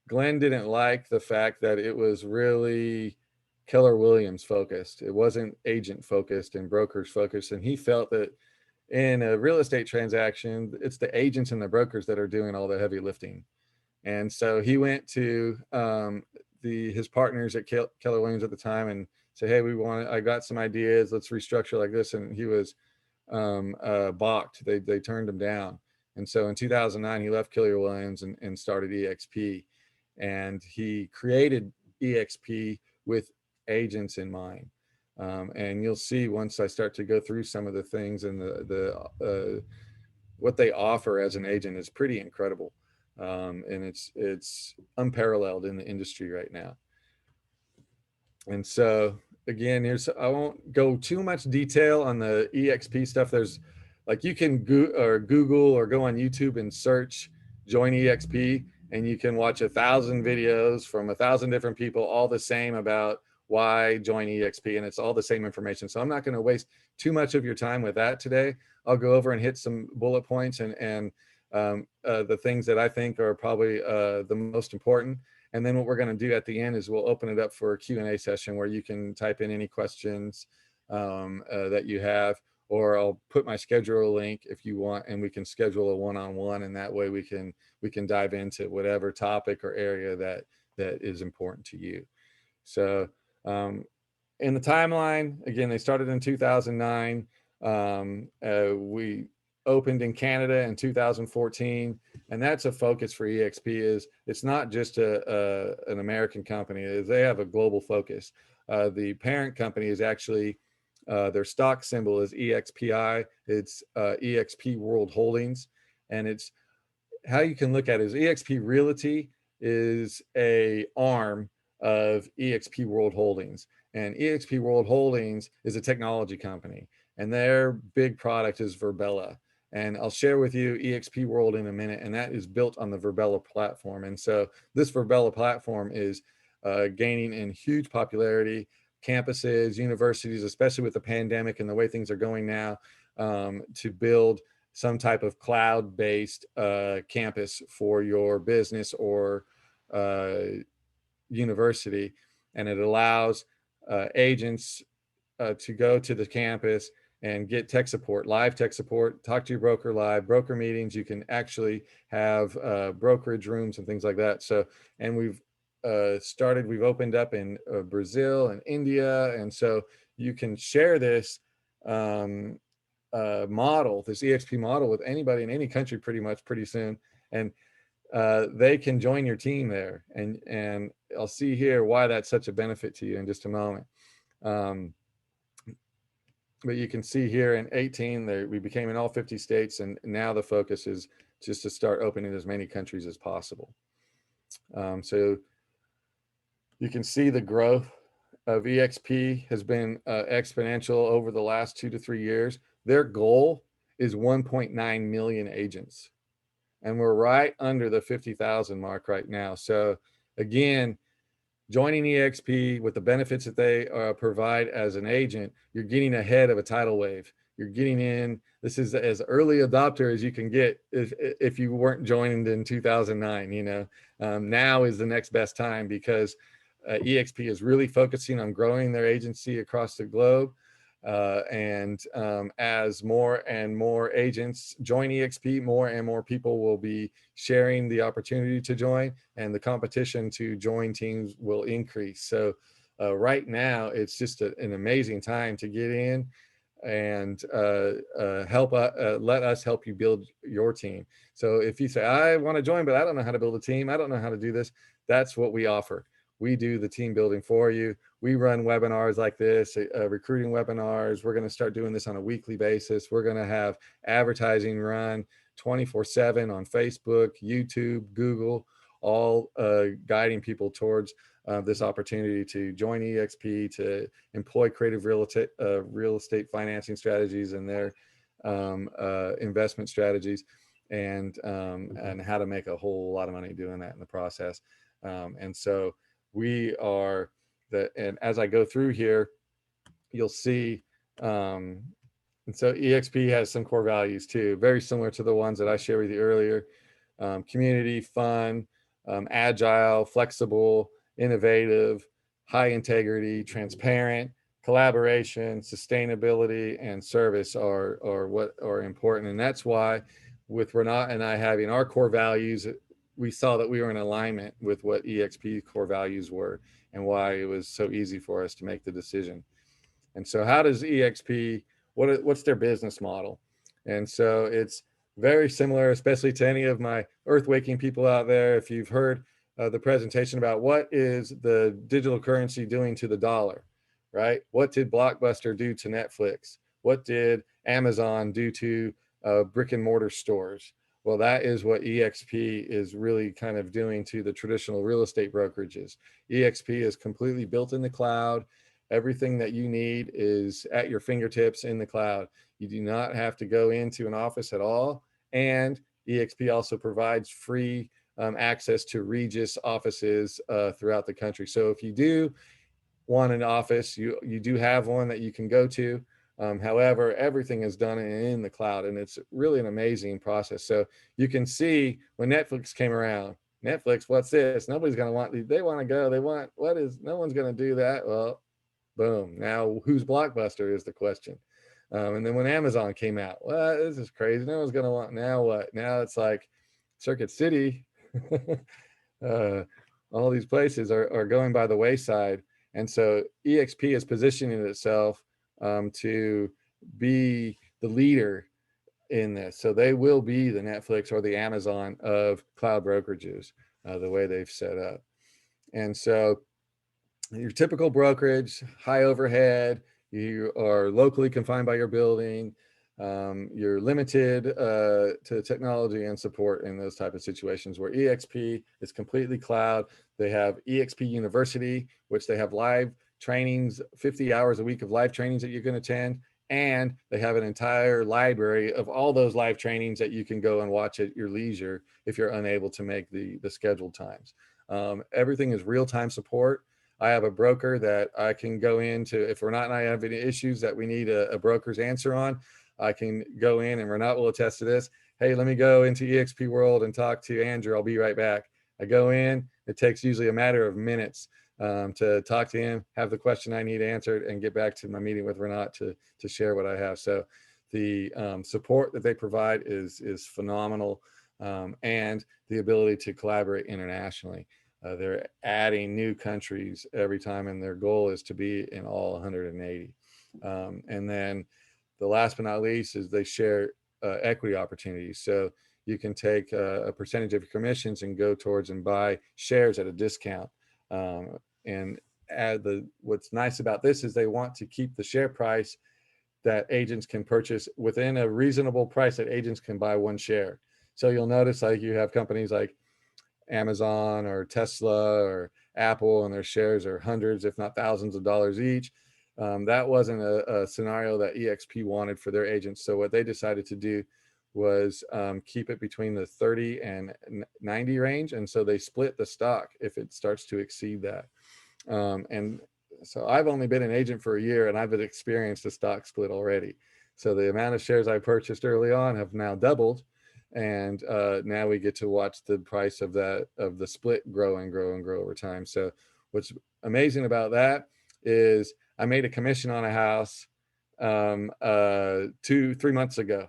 Glenn didn't like the fact that it was really Keller Williams focused. It wasn't agent focused and brokers focused. And he felt that in a real estate transaction, it's the agents and the brokers that are doing all the heavy lifting. And so he went to his partners at Keller Williams at the time and said, "Hey, I got some ideas. Let's restructure like this." And he was balked. They turned him down. And so in 2009, he left Keller Williams and started EXP. And he created EXP with agents in mind. And you'll see once I start to go through some of the things and what they offer as an agent is pretty incredible. And it's unparalleled in the industry right now. And so again, I won't go too much detail on the EXP stuff. There's like you can Google or go on YouTube and search join EXP, and you can watch 1,000 videos from 1,000 different people, all the same about why join EXP, and it's all the same information. So I'm not going to waste too much of your time with that today. I'll go over and hit some bullet points and the things that I think are probably the most important. And then what we're going to do at the end is we'll open it up for a Q&A session where you can type in any questions that you have, or I'll put my schedule link if you want, and we can schedule a one-on-one, and that way we can dive into whatever topic or area that is important to you. So in the timeline, again, they started in 2009. We opened in Canada in 2014, and that's a focus for EXP. Is it's not just an American company. They have a global focus. The parent company is actually their stock symbol is EXPI. It's EXP World Holdings, and it's how you can look at it is EXP Realty is a arm of EXP World Holdings, and EXP World Holdings is a technology company, and their big product is Virbela. And I'll share with you EXP World in a minute, and that is built on the Virbela platform. And so this Virbela platform is gaining in huge popularity. Campuses, universities, especially with the pandemic and the way things are going now, to build some type of cloud-based campus for your business or university. And it allows agents to go to the campus and get tech support, live tech support, talk to your broker live, broker meetings. You can actually have brokerage rooms and things like that. So, and we've opened up in Brazil and India. And so you can share this model, this EXP model, with anybody in any country pretty soon. And they can join your team there. And I'll see here why that's such a benefit to you in just a moment. But you can see here in 18, we became in all 50 states, and now the focus is just to start opening as many countries as possible. So you can see the growth of EXP has been exponential over the last 2 to 3 years. Their goal is 1.9 million agents. and we're right under the 50,000 mark right now. So again, joining EXP with the benefits that they provide as an agent, you're getting ahead of a tidal wave. You're getting in. This is as early adopter as you can get if you weren't joined in 2009. Now is the next best time, because EXP is really focusing on growing their agency across the globe. And as more and more agents join EXP, more and more people will be sharing the opportunity to join, and the competition to join teams will increase. So right now, it's just an amazing time to get in and let us help you build your team. So if you say, I want to join, but I don't know how to build a team, I don't know how to do this, that's what we offer. We do the team building for you. We run webinars like this, recruiting webinars. We're going to start doing this on a weekly basis. We're going to have advertising run 24/7 on Facebook, YouTube, Google, all guiding people towards this opportunity to join EXP, to employ creative real estate financing strategies and their investment strategies, and how to make a whole lot of money doing that in the process. And so we are and as I go through here, you'll see, and so EXP has some core values too, very similar to the ones that I shared with you earlier. Community, fun, agile, flexible, innovative, high integrity, transparent, collaboration, sustainability, and service are what are important. And that's why, with Renat and I having our core values, we saw that we were in alignment with what EXP core values were, and why it was so easy for us to make the decision. And so how does EXP, what's their business model? And so it's very similar, especially to any of my earth-waking people out there. If you've heard the presentation about what is the digital currency doing to the dollar, right? What did Blockbuster do to Netflix? What did Amazon do to brick and mortar stores? Well, that is what EXP is really kind of doing to the traditional real estate brokerages. EXP is completely built in the cloud. Everything that you need is at your fingertips in the cloud. You do not have to go into an office at all. And EXP also provides free access to Regus offices throughout the country. So if you do want an office, you do have one that you can go to. However, everything is done in the cloud, and it's really an amazing process. So you can see when Netflix came around, Netflix, what's this? Nobody's going to want, they want to go, no one's going to do that. Well, boom. Now, who's Blockbuster is the question. And then when Amazon came out, well, this is crazy. No one's going to want, now what? Now it's like Circuit City. All these places are going by the wayside. And so EXP is positioning itself to be the leader in this. So they will be the Netflix or the Amazon of cloud brokerages, the way they've set up. And so your typical brokerage, high overhead, you are locally confined by your building, you're limited to technology and support in those type of situations. Where EXP is completely cloud. They have EXP University, which they have live trainings, 50 hours a week of live trainings that you can attend. And they have an entire library of all those live trainings that you can go and watch at your leisure if you're unable to make the scheduled times. Everything is real-time support. I have a broker that I can go into if Renat and I have any issues that we need a broker's answer on. I can go in, and Renat will attest to this. Hey, let me go into EXP World and talk to Andrew. I'll be right back. I go in. It takes usually a matter of minutes to talk to him, have the question I need answered, and get back to my meeting with Renat to share what I have. So the support that they provide is phenomenal, and the ability to collaborate internationally. They're adding new countries every time, and their goal is to be in all 180. And then the last but not least is they share equity opportunities. So you can take a percentage of your commissions and go towards and buy shares at a discount. And what's nice about this is they want to keep the share price that agents can purchase within a reasonable price that agents can buy one share. So you'll notice, like, you have companies like Amazon or Tesla or Apple, and their shares are hundreds, if not thousands of dollars each. That wasn't a scenario that EXP wanted for their agents. So what they decided to do was keep it between the 30 and 90 range. And so they split the stock if it starts to exceed that. And so I've only been an agent for a year and I've experienced a stock split already. So the amount of shares I purchased early on have now doubled. And now we get to watch the price of the split grow and grow and grow over time. So what's amazing about that is I made a commission on a house 3 months ago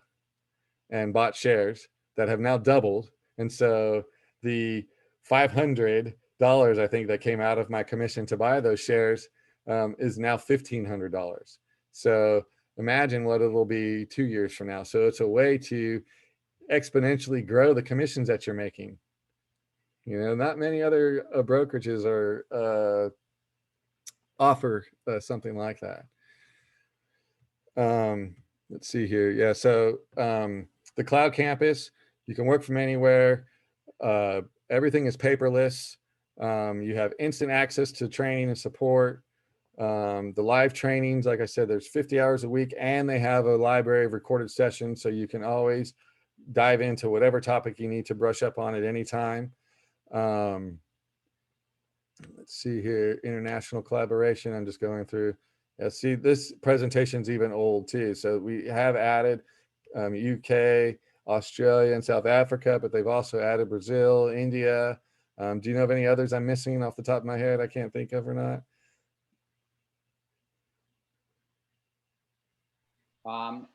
and bought shares that have now doubled. And so the $500 I think that came out of my commission to buy those shares is now $1,500. So imagine what it will be 2 years from now. So it's a way to exponentially grow the commissions that you're making. Not many other brokerages are offer something like that. Let's see here. Yeah. So the cloud campus, you can work from anywhere. Everything is paperless. You have instant access to training and support. The live trainings, like I said, there's 50 hours a week, and they have a library of recorded sessions, so you can always dive into whatever topic you need to brush up on at any time. Let's see here, international collaboration. I'm just going through. See, this presentation's even old too. So we have added UK, Australia, and South Africa, but they've also added Brazil, India. Do you know of any others I'm missing off the top of my head I can't think of or not?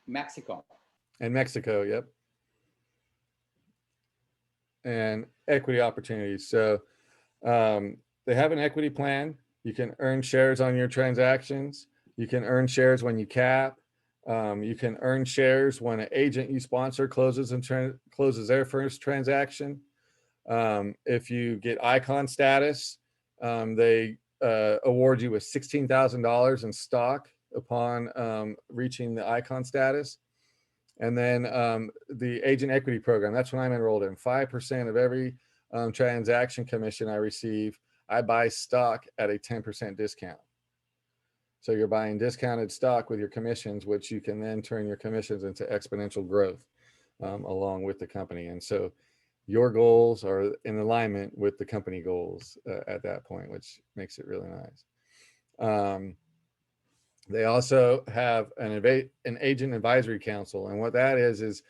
Mexico. And Mexico, yep. And equity opportunities. So they have an equity plan. You can earn shares on your transactions. You can earn shares when you cap. You can earn shares when an agent you sponsor closes their first transaction. If you get icon status, they award you with $16,000 in stock upon reaching the icon status. And then the agent equity program, that's what I'm enrolled in. 5% of every transaction commission I receive, I buy stock at a 10% discount. So you're buying discounted stock with your commissions, which you can then turn your commissions into exponential growth along with the company. And so your goals are in alignment with the company goals at that point, which makes it really nice. They also have an agent advisory council. And what that is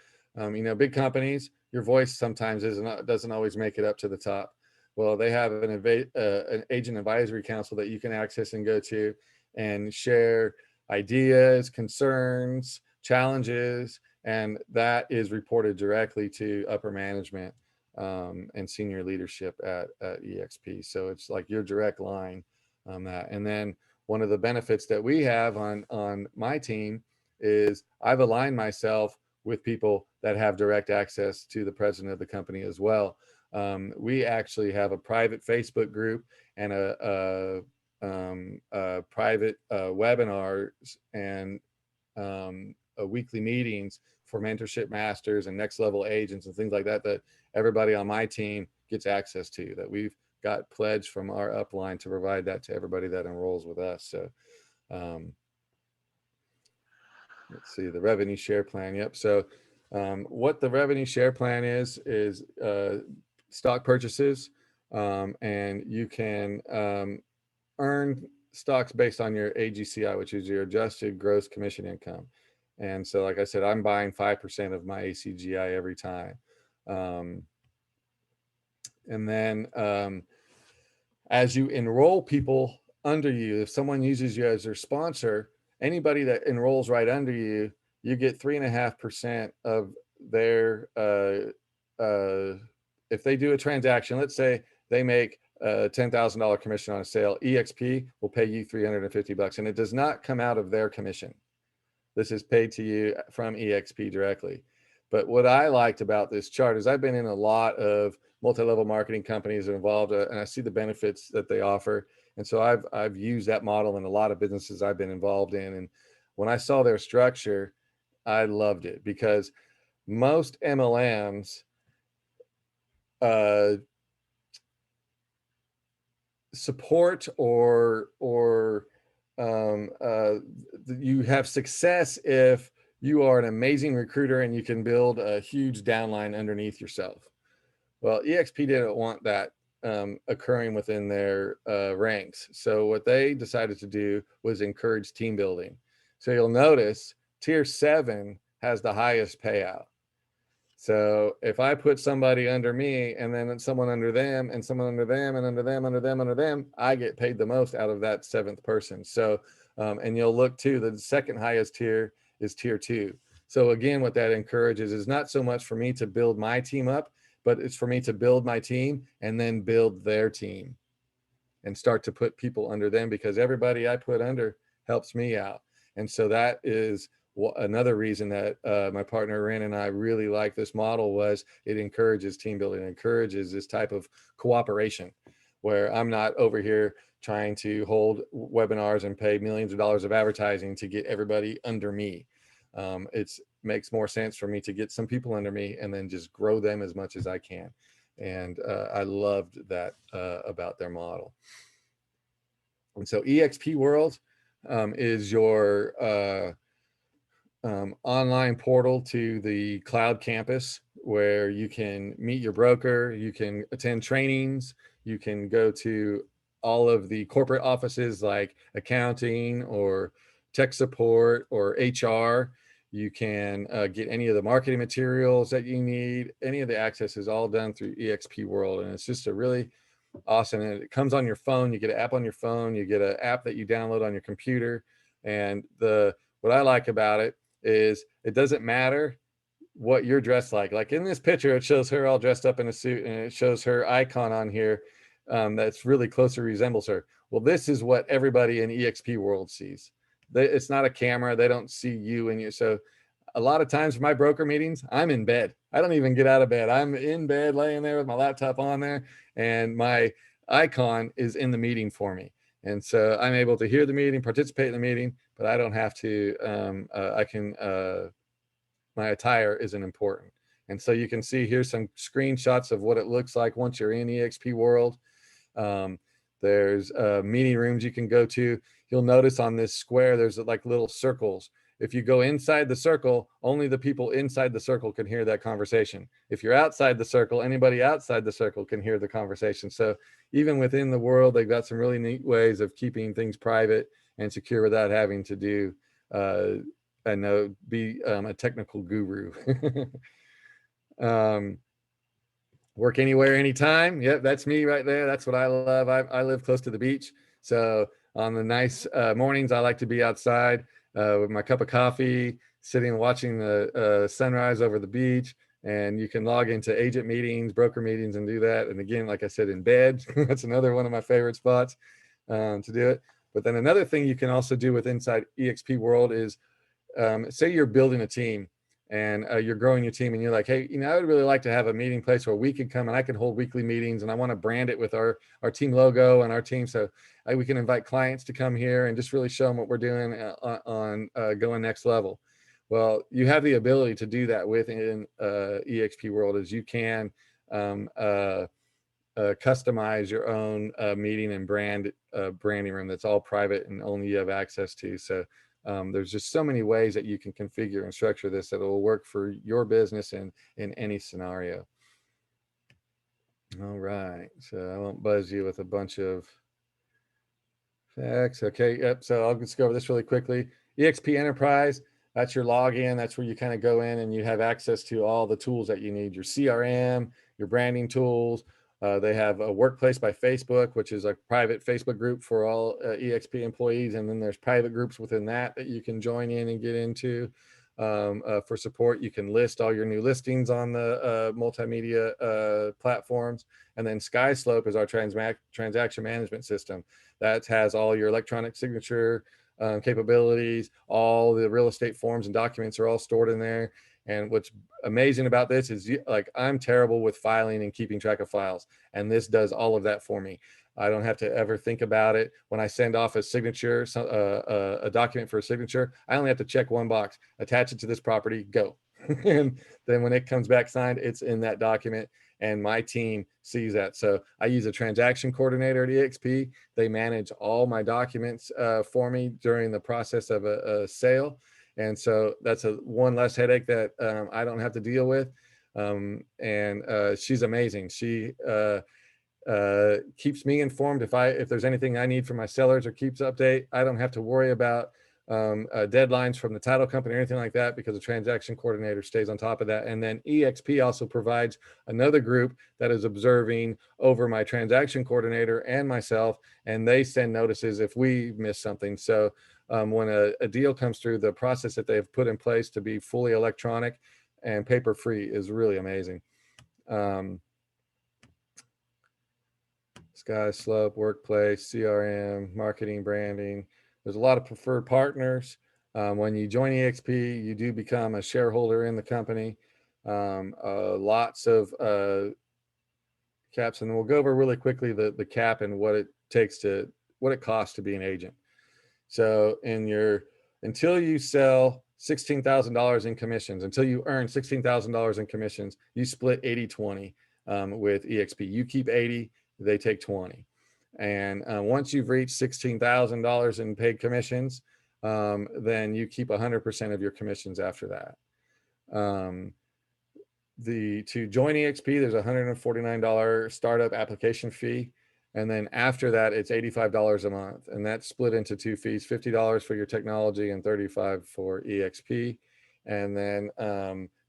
big companies, your voice sometimes doesn't always make it up to the top. Well, they have an agent advisory council that you can access and go to and share ideas, concerns, challenges, and that is reported directly to upper management and senior leadership at EXP. So it's like your direct line on that. And then one of the benefits that we have on my team is I've aligned myself with people that have direct access to the president of the company as well. We actually have a private Facebook group and a private webinars and weekly meetings for mentorship masters and next level agents and things like that everybody on my team gets access to, that we've got pledged from our upline to provide that to everybody that enrolls with us. So let's see, the revenue share plan. Yep. So what the revenue share plan is stock purchases, and you can earn stocks based on your AGCI, which is your adjusted gross commission income. And so, like I said, I'm buying 5% of my ACGI every time. And then as you enroll people under you, if someone uses you as their sponsor, anybody that enrolls right under you, you get 3.5% of their, if they do a transaction, let's say they make a $10,000 commission on a sale, EXP will pay you $350, and it does not come out of their commission. This is paid to you from EXP directly. But what I liked about this chart is I've been in a lot of multi-level marketing companies involved, and I see the benefits that they offer. And so I've used that model in a lot of businesses I've been involved in. And when I saw their structure, I loved it, because most MLMs support or you have success if you are an amazing recruiter and you can build a huge downline underneath yourself. Well, EXP didn't want that occurring within their ranks. So what they decided to do was encourage team building. So you'll notice tier 7 has the highest payout. So if I put somebody under me and then someone under them and someone under them and under them, under them, under them, I get paid the most out of that 7th person. So, and you'll look too, the second highest tier is tier 2. So again, what that encourages is not so much for me to build my team up, but it's for me to build my team and then build their team and start to put people under them, because everybody I put under helps me out. And so that is another reason that my partner Ren and I really like this model, was it encourages team building, it encourages this type of cooperation where I'm not over here trying to hold webinars and pay millions of dollars of advertising to get everybody under me. It's makes more sense for me to get some people under me and then just grow them as much as I can. And I loved that about their model. And so EXP World is your online portal to the cloud campus, where you can meet your broker, you can attend trainings, you can go to all of the corporate offices like accounting or tech support or HR. You can get any of the marketing materials that you need. Any of the access is all done through EXP World. And it's just a really awesome. And it comes on your phone. You get an app on your phone. You get an app that you download on your computer. And what I like about it is it doesn't matter what you're dressed like. Like in this picture, it shows her all dressed up in a suit, and it shows her icon on here that's really closely resembles her. Well, this is what everybody in EXP World sees. It's not a camera. They don't see you and you. So a lot of times for my broker meetings, I'm in bed. I don't even get out of bed. I'm in bed laying there with my laptop on there, and my icon is in the meeting for me. And so I'm able to hear the meeting, participate in the meeting, but I don't have to, my attire isn't important. And so you can see here's some screenshots of what it looks like once you're in EXP World. There's meeting rooms you can go to. You'll notice on this square, there's like little circles. If you go inside the circle, only the people inside the circle can hear that conversation. If you're outside the circle, anybody outside the circle can hear the conversation. So even within the world, they've got some really neat ways of keeping things private and secure without having to do be a technical guru. Work anywhere, anytime. Yep, that's me right there. That's what I love. I live close to the beach. So on the nice mornings, I like to be outside with my cup of coffee, sitting and watching the sunrise over the beach. And you can log into agent meetings, broker meetings, and do that. And again, like I said, in bed, that's another one of my favorite spots to do it. But then another thing you can also do with inside EXP World is, say you're building a team and you're growing your team, and you're like, hey, I would really like to have a meeting place where we can come and I can hold weekly meetings, and I want to brand it with our team logo and our team, so we can invite clients to come here and just really show them what we're doing on going next level. Well, you have the ability to do that within EXP World, as you can customize your own meeting and branding room that's all private and only you have access to. So there's just so many ways that you can configure and structure this that it will work for your business in any scenario. All right, so I won't buzz you with a bunch of facts. Okay, yep. So I'll just go over this really quickly. EXP Enterprise, that's your login. That's where you kind of go in and you have access to all the tools that you need, your CRM, your branding tools. They have a Workplace by Facebook, which is a private Facebook group for all EXP employees. And then there's private groups within that you can join in and get into for support. You can list all your new listings on the multimedia platforms. And then SkySlope is our transaction management system that has all your electronic signature capabilities. All the real estate forms and documents are all stored in there. And what's amazing about this is, like, I'm terrible with filing and keeping track of files, and this does all of that for me. I don't have to ever think about it. When I send off a signature, a document for a signature, I only have to check one box, attach it to this property, go. And then when it comes back signed, it's in that document, and my team sees that. So I use a transaction coordinator at EXP. They manage all my documents for me during the process of a sale. And so that's one less headache that I don't have to deal with. And she's amazing. She keeps me informed if there's anything I need from my sellers, or keeps update. I don't have to worry about deadlines from the title company or anything like that, because the transaction coordinator stays on top of that. And then EXP also provides another group that is observing over my transaction coordinator and myself, and they send notices if we miss something. So when a deal comes through, the process that they've put in place to be fully electronic and paper free is really amazing. Sky Slope, Workplace, CRM, marketing, branding. There's a lot of preferred partners. When you join EXP, you do become a shareholder in the company. Lots of caps, and we'll go over really quickly the cap and what it costs to be an agent. So until you sell $16,000 in commissions, until you earn $16,000 in commissions, you split 80-20 with EXP. You keep 80, they take 20. And once you've reached $16,000 in paid commissions, then you keep 100% of your commissions after that. To join EXP, there's a $149 startup application fee. And then after that, it's $85 a month. And that's split into two fees, $50 for your technology and $35 for EXP. And then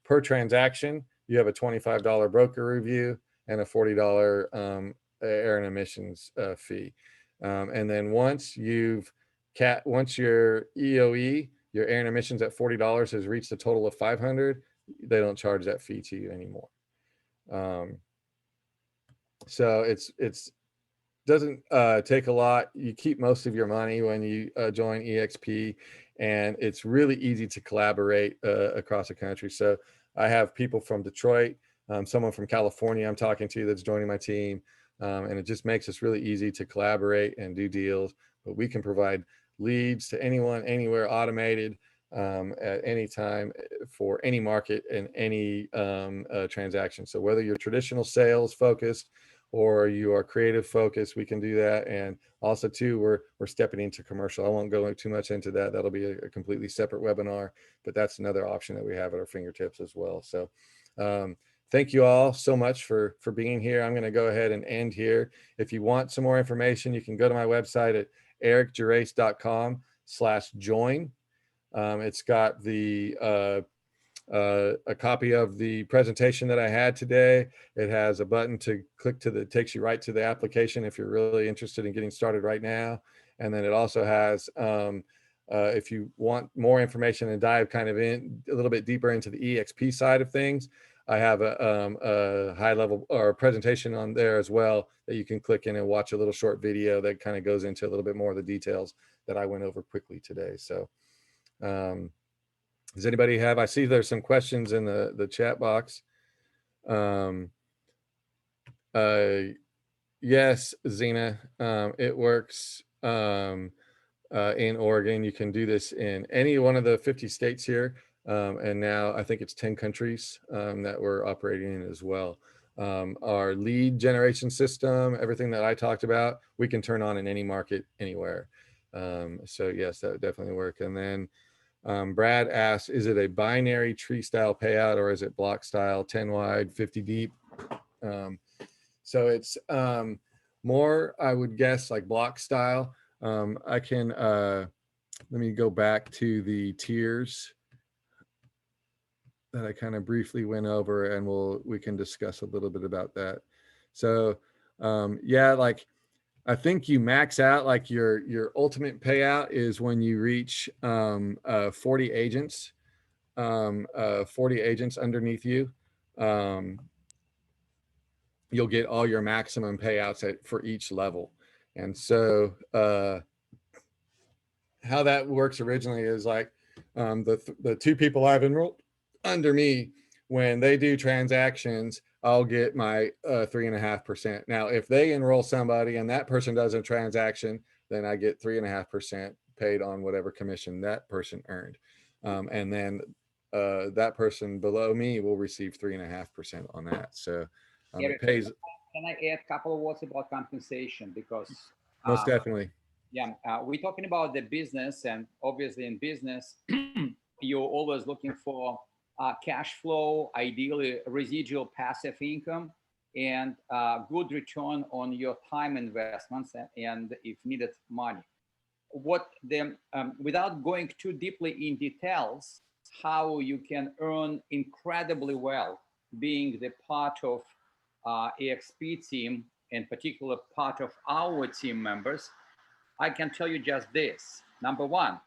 per transaction, you have a $25 broker review and a $40 air and emissions fee. And then once your EOE, your air and emissions at $40 has reached a total of $500, they don't charge that fee to you anymore. So it's doesn't take a lot. You keep most of your money when you join EXP, and it's really easy to collaborate across the country. So I have people from Detroit, someone from California I'm talking to that's joining my team, and it just makes us really easy to collaborate and do deals. But we can provide leads to anyone, anywhere, automated at any time for any market and any transaction. So whether you're traditional sales focused or you are creative focused, we can do that. And also too, we're stepping into commercial. I won't go too much into that. That'll be a completely separate webinar, but that's another option that we have at our fingertips as well. So thank you all so much for being here. I'm going to go ahead and end here. If you want some more information, you can go to my website at erikgerace.com/join. It's got a copy of the presentation that I had today. It has a button to click to that takes you right to the application if you're really interested in getting started right now. And then it also has, if you want more information and dive kind of in a little bit deeper into the EXP side of things, I have a high level or a presentation on there as well that you can click in and watch a little short video that kind of goes into a little bit more of the details that I went over quickly today. So does anybody I see there's some questions in the chat box. Yes, Zena, it works in Oregon. You can do this in any one of the 50 states here. And now I think it's 10 countries that we're operating in as well. Our lead generation system, everything that I talked about, we can turn on in any market, anywhere. So yes, that would definitely work. And then Brad asks, is it a binary tree style payout or is it block style, 10 wide, 50 deep? So it's more, I would guess, like block style. I can, let me go back to the tiers that I kind of briefly went over, and we can discuss a little bit about that. So yeah, like I think you max out, like your ultimate payout is when you reach 40 agents, 40 agents underneath you. You'll get all your maximum payouts for each level. And so how that works originally is like the two people I've enrolled under me, when they do transactions, I'll get my 3.5%. Now, if they enroll somebody and that person does a transaction, then I get 3.5% paid on whatever commission that person earned. And then that person below me will receive 3.5% on that. So Eric, it pays. Can I add a couple of words about compensation? Because Most definitely. yeah, we're talking about the business, and obviously in business, you're always looking for cash flow, ideally residual passive income, and good return on your time investments and if needed, money. What the without going too deeply in details, how you can earn incredibly well being the part of exp team, in particular part of our team members, I can tell you just this. Number one,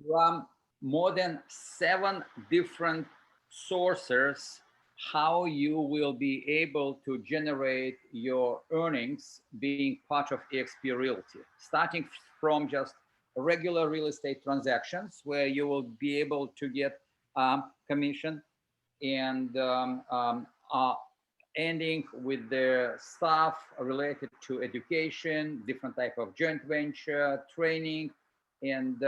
there are more than 7 different sources how you will be able to generate your earnings being part of exp Realty, starting from just regular real estate transactions where you will be able to get commission, and ending with the stuff related to education, different type of joint venture training, and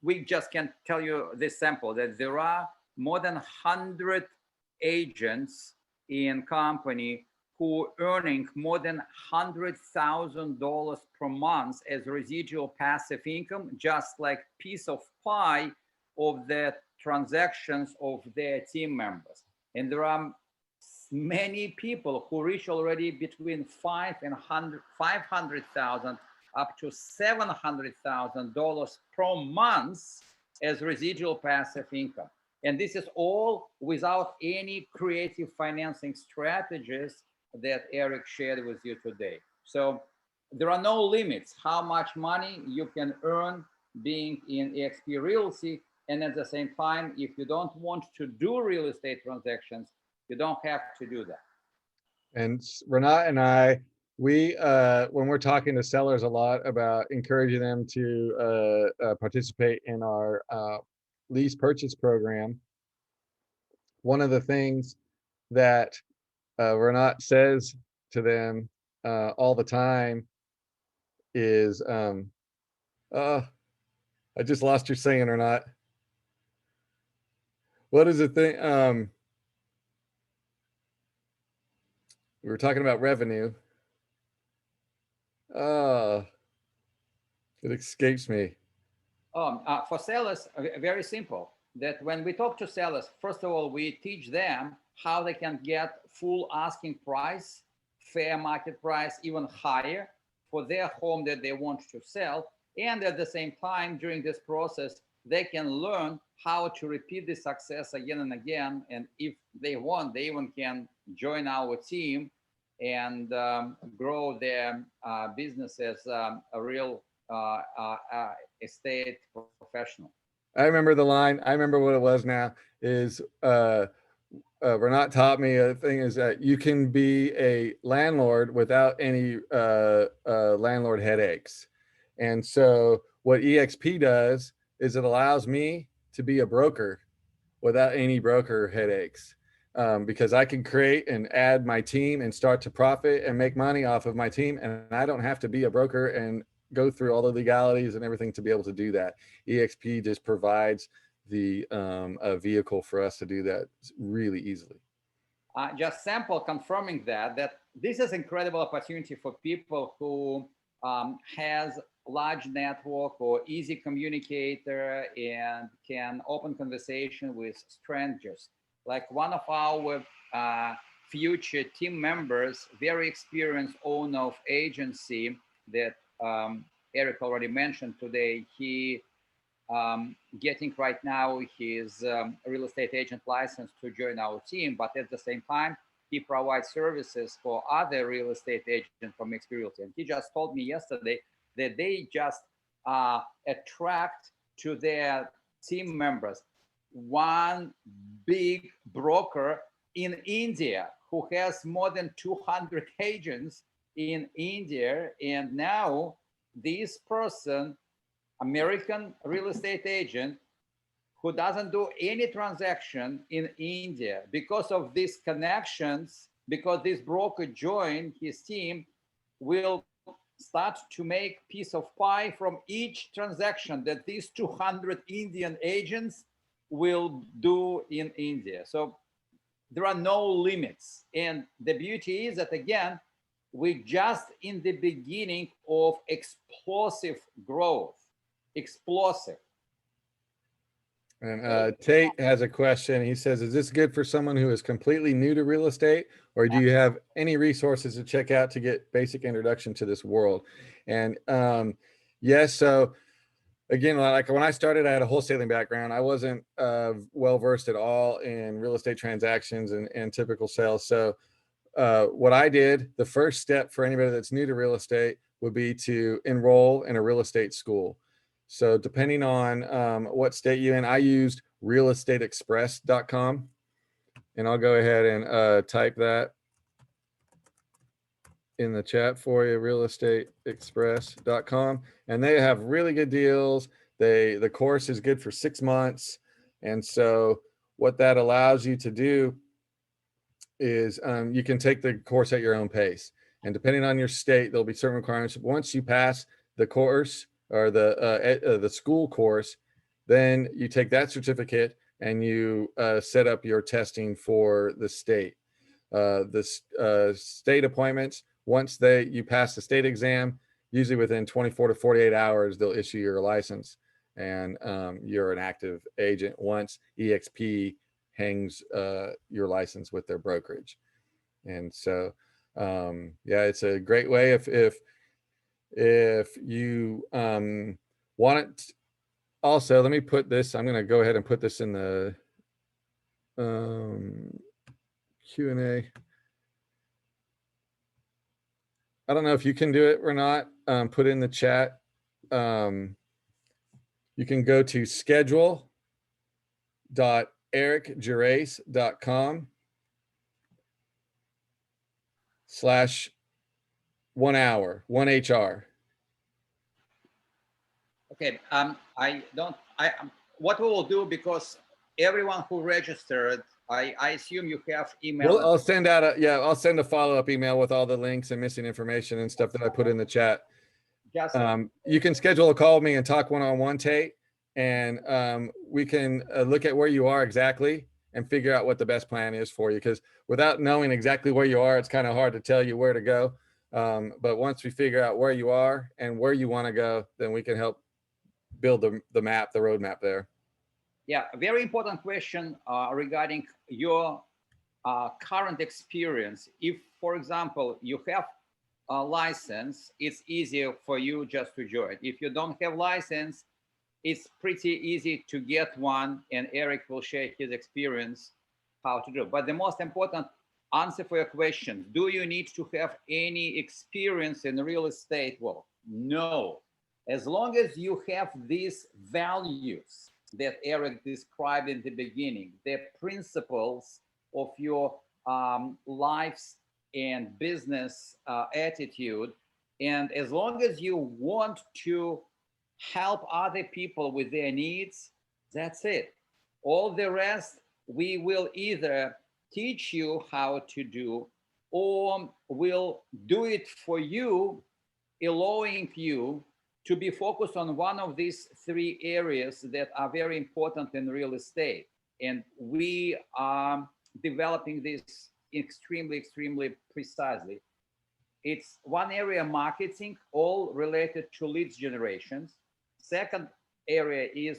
we just can tell you this sample that there are more than 100 agents in company who earning more than $100,000 per month as residual passive income, just like piece of pie of the transactions of their team members. And there are many people who reach already between 500,000 up to $700,000 per month as residual passive income. And this is all without any creative financing strategies that Erik shared with you today. So there are no limits how much money you can earn being in exp Realty. And at the same time, if you don't want to do real estate transactions, you don't have to do that. And Renat and I, we when we're talking to sellers a lot about encouraging them to participate in our lease purchase program, one of the things that Renat says to them all the time is, I just lost your saying or not. What is the thing? We were talking about revenue. It escapes me. For sellers, very simple. That when we talk to sellers, first of all, we teach them how they can get full asking price, fair market price, even higher for their home that they want to sell. And at the same time, during this process, they can learn how to repeat the success again and again. And if they want, they even can join our team and grow their business as a real estate professional. I remember the line. I remember what it was now is Renat taught me a thing is that you can be a landlord without any landlord headaches. And so what EXP does is it allows me to be a broker without any broker headaches. Because I can create and add my team and start to profit and make money off of my team. And I don't have to be a broker and go through all the legalities and everything to be able to do that. EXP just provides the a vehicle for us to do that really easily. Just sample confirming that this is incredible opportunity for people who has large network or easy communicator and can open conversation with strangers. Like one of our future team members, very experienced owner of agency that Erik already mentioned today, he getting right now his real estate agent license to join our team, but at the same time, he provides services for other real estate agents from exp Realty. And he just told me yesterday that they just attract to their team members one big broker in India who has more than 200 agents in India. And now this person, American real estate agent who doesn't do any transaction in India, because of these connections, because this broker joined his team, will start to make piece of pie from each transaction that these 200 Indian agents will do in India. So there are no limits. And the beauty is that, again, we're just in the beginning of explosive growth. Explosive. And Tate has a question. He says, is this good for someone who is completely new to real estate, or do you have any resources to check out to get basic introduction to this world? And yes, so again, like when I started, I had a wholesaling background. I wasn't well-versed at all in real estate transactions and typical sales. So what I did, the first step for anybody that's new to real estate would be to enroll in a real estate school. So depending on what state you're in, I used realestateexpress.com, and I'll go ahead and type that in the chat for you, realestateexpress.com. And they have really good deals. The course is good for 6 months. And so what that allows you to do is you can take the course at your own pace. And depending on your state, there'll be certain requirements. Once you pass the course or the school course, then you take that certificate and you set up your testing for the state. The state appointments, once you pass the state exam, usually within 24 to 48 hours, they'll issue your license, and you're an active agent once EXP hangs your license with their brokerage. And so, yeah, it's a great way if you want it. Also, let me put this, I'm going to go ahead and put this in the Q&A. I don't know if you can do it or not. Put in the chat. You can go to schedule.erikgerace.com/1 hour, 1HR. Okay. What we will do, because everyone who registered, I assume you have email. Well, I'll send out I'll send a follow-up email with all the links and missing information and stuff that I put in the chat. You can schedule a call with me and talk one-on-one, Tate, and we can look at where you are exactly and figure out what the best plan is for you. Because without knowing exactly where you are, it's kind of hard to tell you where to go. But once we figure out where you are and where you want to go, then we can help build the map, the roadmap there. Yeah, a very important question regarding your current experience. If, for example, you have a license, it's easier for you just to join. If you don't have license, it's pretty easy to get one, and Erik will share his experience how to do it. But the most important answer for your question, do you need to have any experience in real estate? Well, no. As long as you have these values that Erik described in the beginning, the principles of your life's and business attitude, and as long as you want to help other people with their needs, that's it. All the rest, we will either teach you how to do, or we'll do it for you, allowing you to be focused on one of these 3 areas that are very important in real estate. And we are developing this extremely precisely. It's one area, marketing, all related to leads generations. Second area is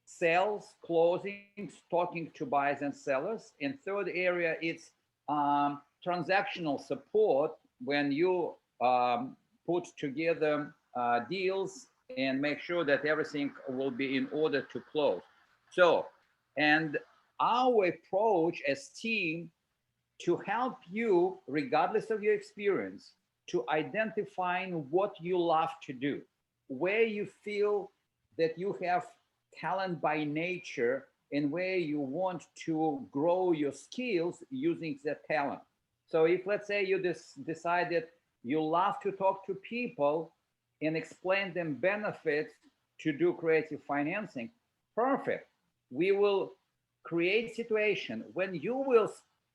sales, closing, talking to buyers and sellers. And third area is transactional support, when you put together deals and make sure that everything will be in order to close. So, and our approach as team to help you, regardless of your experience, to identifying what you love to do, where you feel that you have talent by nature, and where you want to grow your skills using that talent. So if, let's say, you decided you love to talk to people and explain them benefits to do creative financing, perfect. We will create situation when you will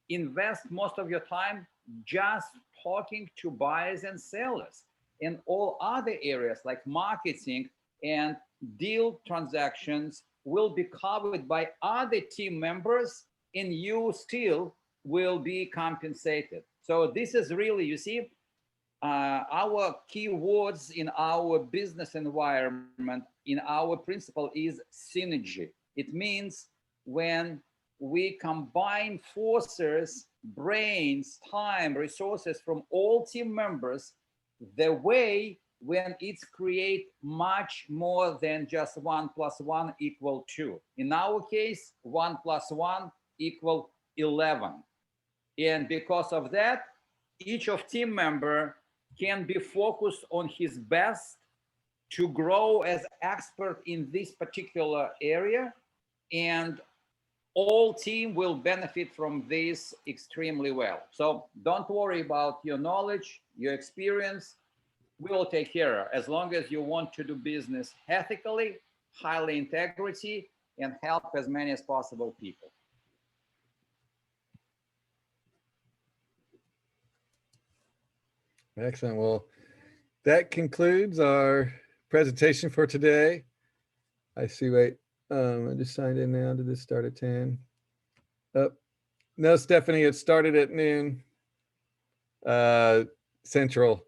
invest most of your time just talking to buyers and sellers, and all other areas like marketing and deal transactions will be covered by other team members, and you still will be compensated. So this is really, you see, our key words in our business environment, in our principle, is synergy. It means when we combine forces, brains, time, resources from all team members, the way when it's create much more than just 1 + 1 = 2. In our case, 1 + 1 = 11. And because of that, each of team member can be focused on his best to grow as expert in this particular area, and all team will benefit from this extremely well. So don't worry about your knowledge, your experience. We will take care of, as long as you want to do business ethically, highly integrity, and help as many as possible people. Excellent. Well, that concludes our presentation for today. I see, wait, I just signed in now. Did this start at 10? Oh, no, Stephanie, it started at noon Central.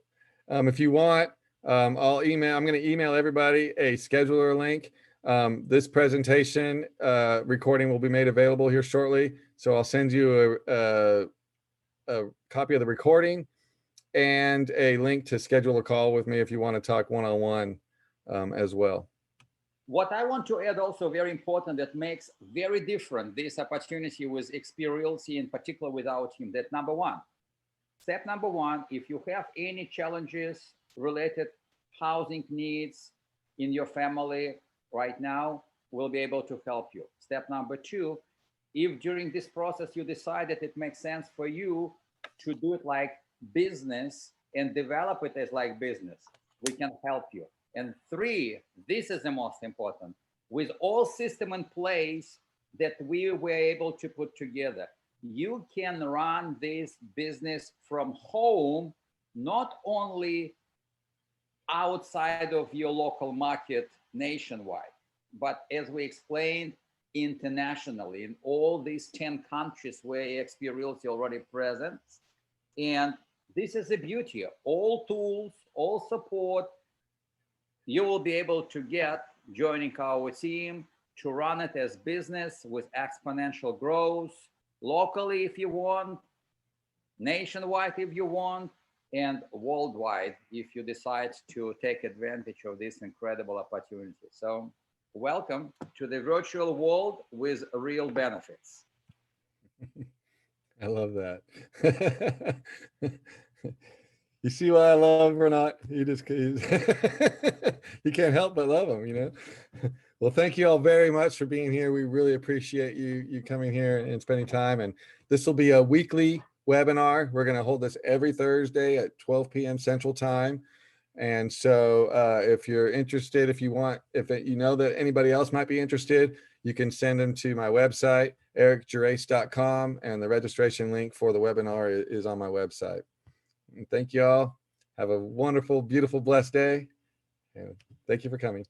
If you want, I'm going to email everybody a scheduler link. This presentation recording will be made available here shortly. So I'll send you a copy of the recording and a link to schedule a call with me if you want to talk one-on-one as well. What I want to add also very important that makes very different this opportunity with Exp Realty, in particular with our team, that step number one, if you have any challenges related housing needs in your family right now, we'll be able to help you. Step number two, if during this process you decide that it makes sense for you to do it like business and develop it as like business, we can help you. And three, this is the most important, with all system in place that we were able to put together, you can run this business from home, not only outside of your local market nationwide, but as we explained, internationally in all these 10 countries where Exp Realty already present. And this is the beauty, all tools, all support, you will be able to get joining our team to run it as business with exponential growth, locally if you want, nationwide if you want, and worldwide if you decide to take advantage of this incredible opportunity. So welcome to the virtual world with real benefits. I love that. You see why I love Renat? You can't help but love him, you know? Well, thank you all very much for being here. We really appreciate you coming here and spending time. And this will be a weekly webinar. We're going to hold this every Thursday at 12 p.m. Central Time. And so if you're interested, if you know that anybody else might be interested, you can send them to my website, erikgerace.com, and the registration link for the webinar is on my website. And thank you all. Have a wonderful, beautiful, blessed day. And thank you for coming.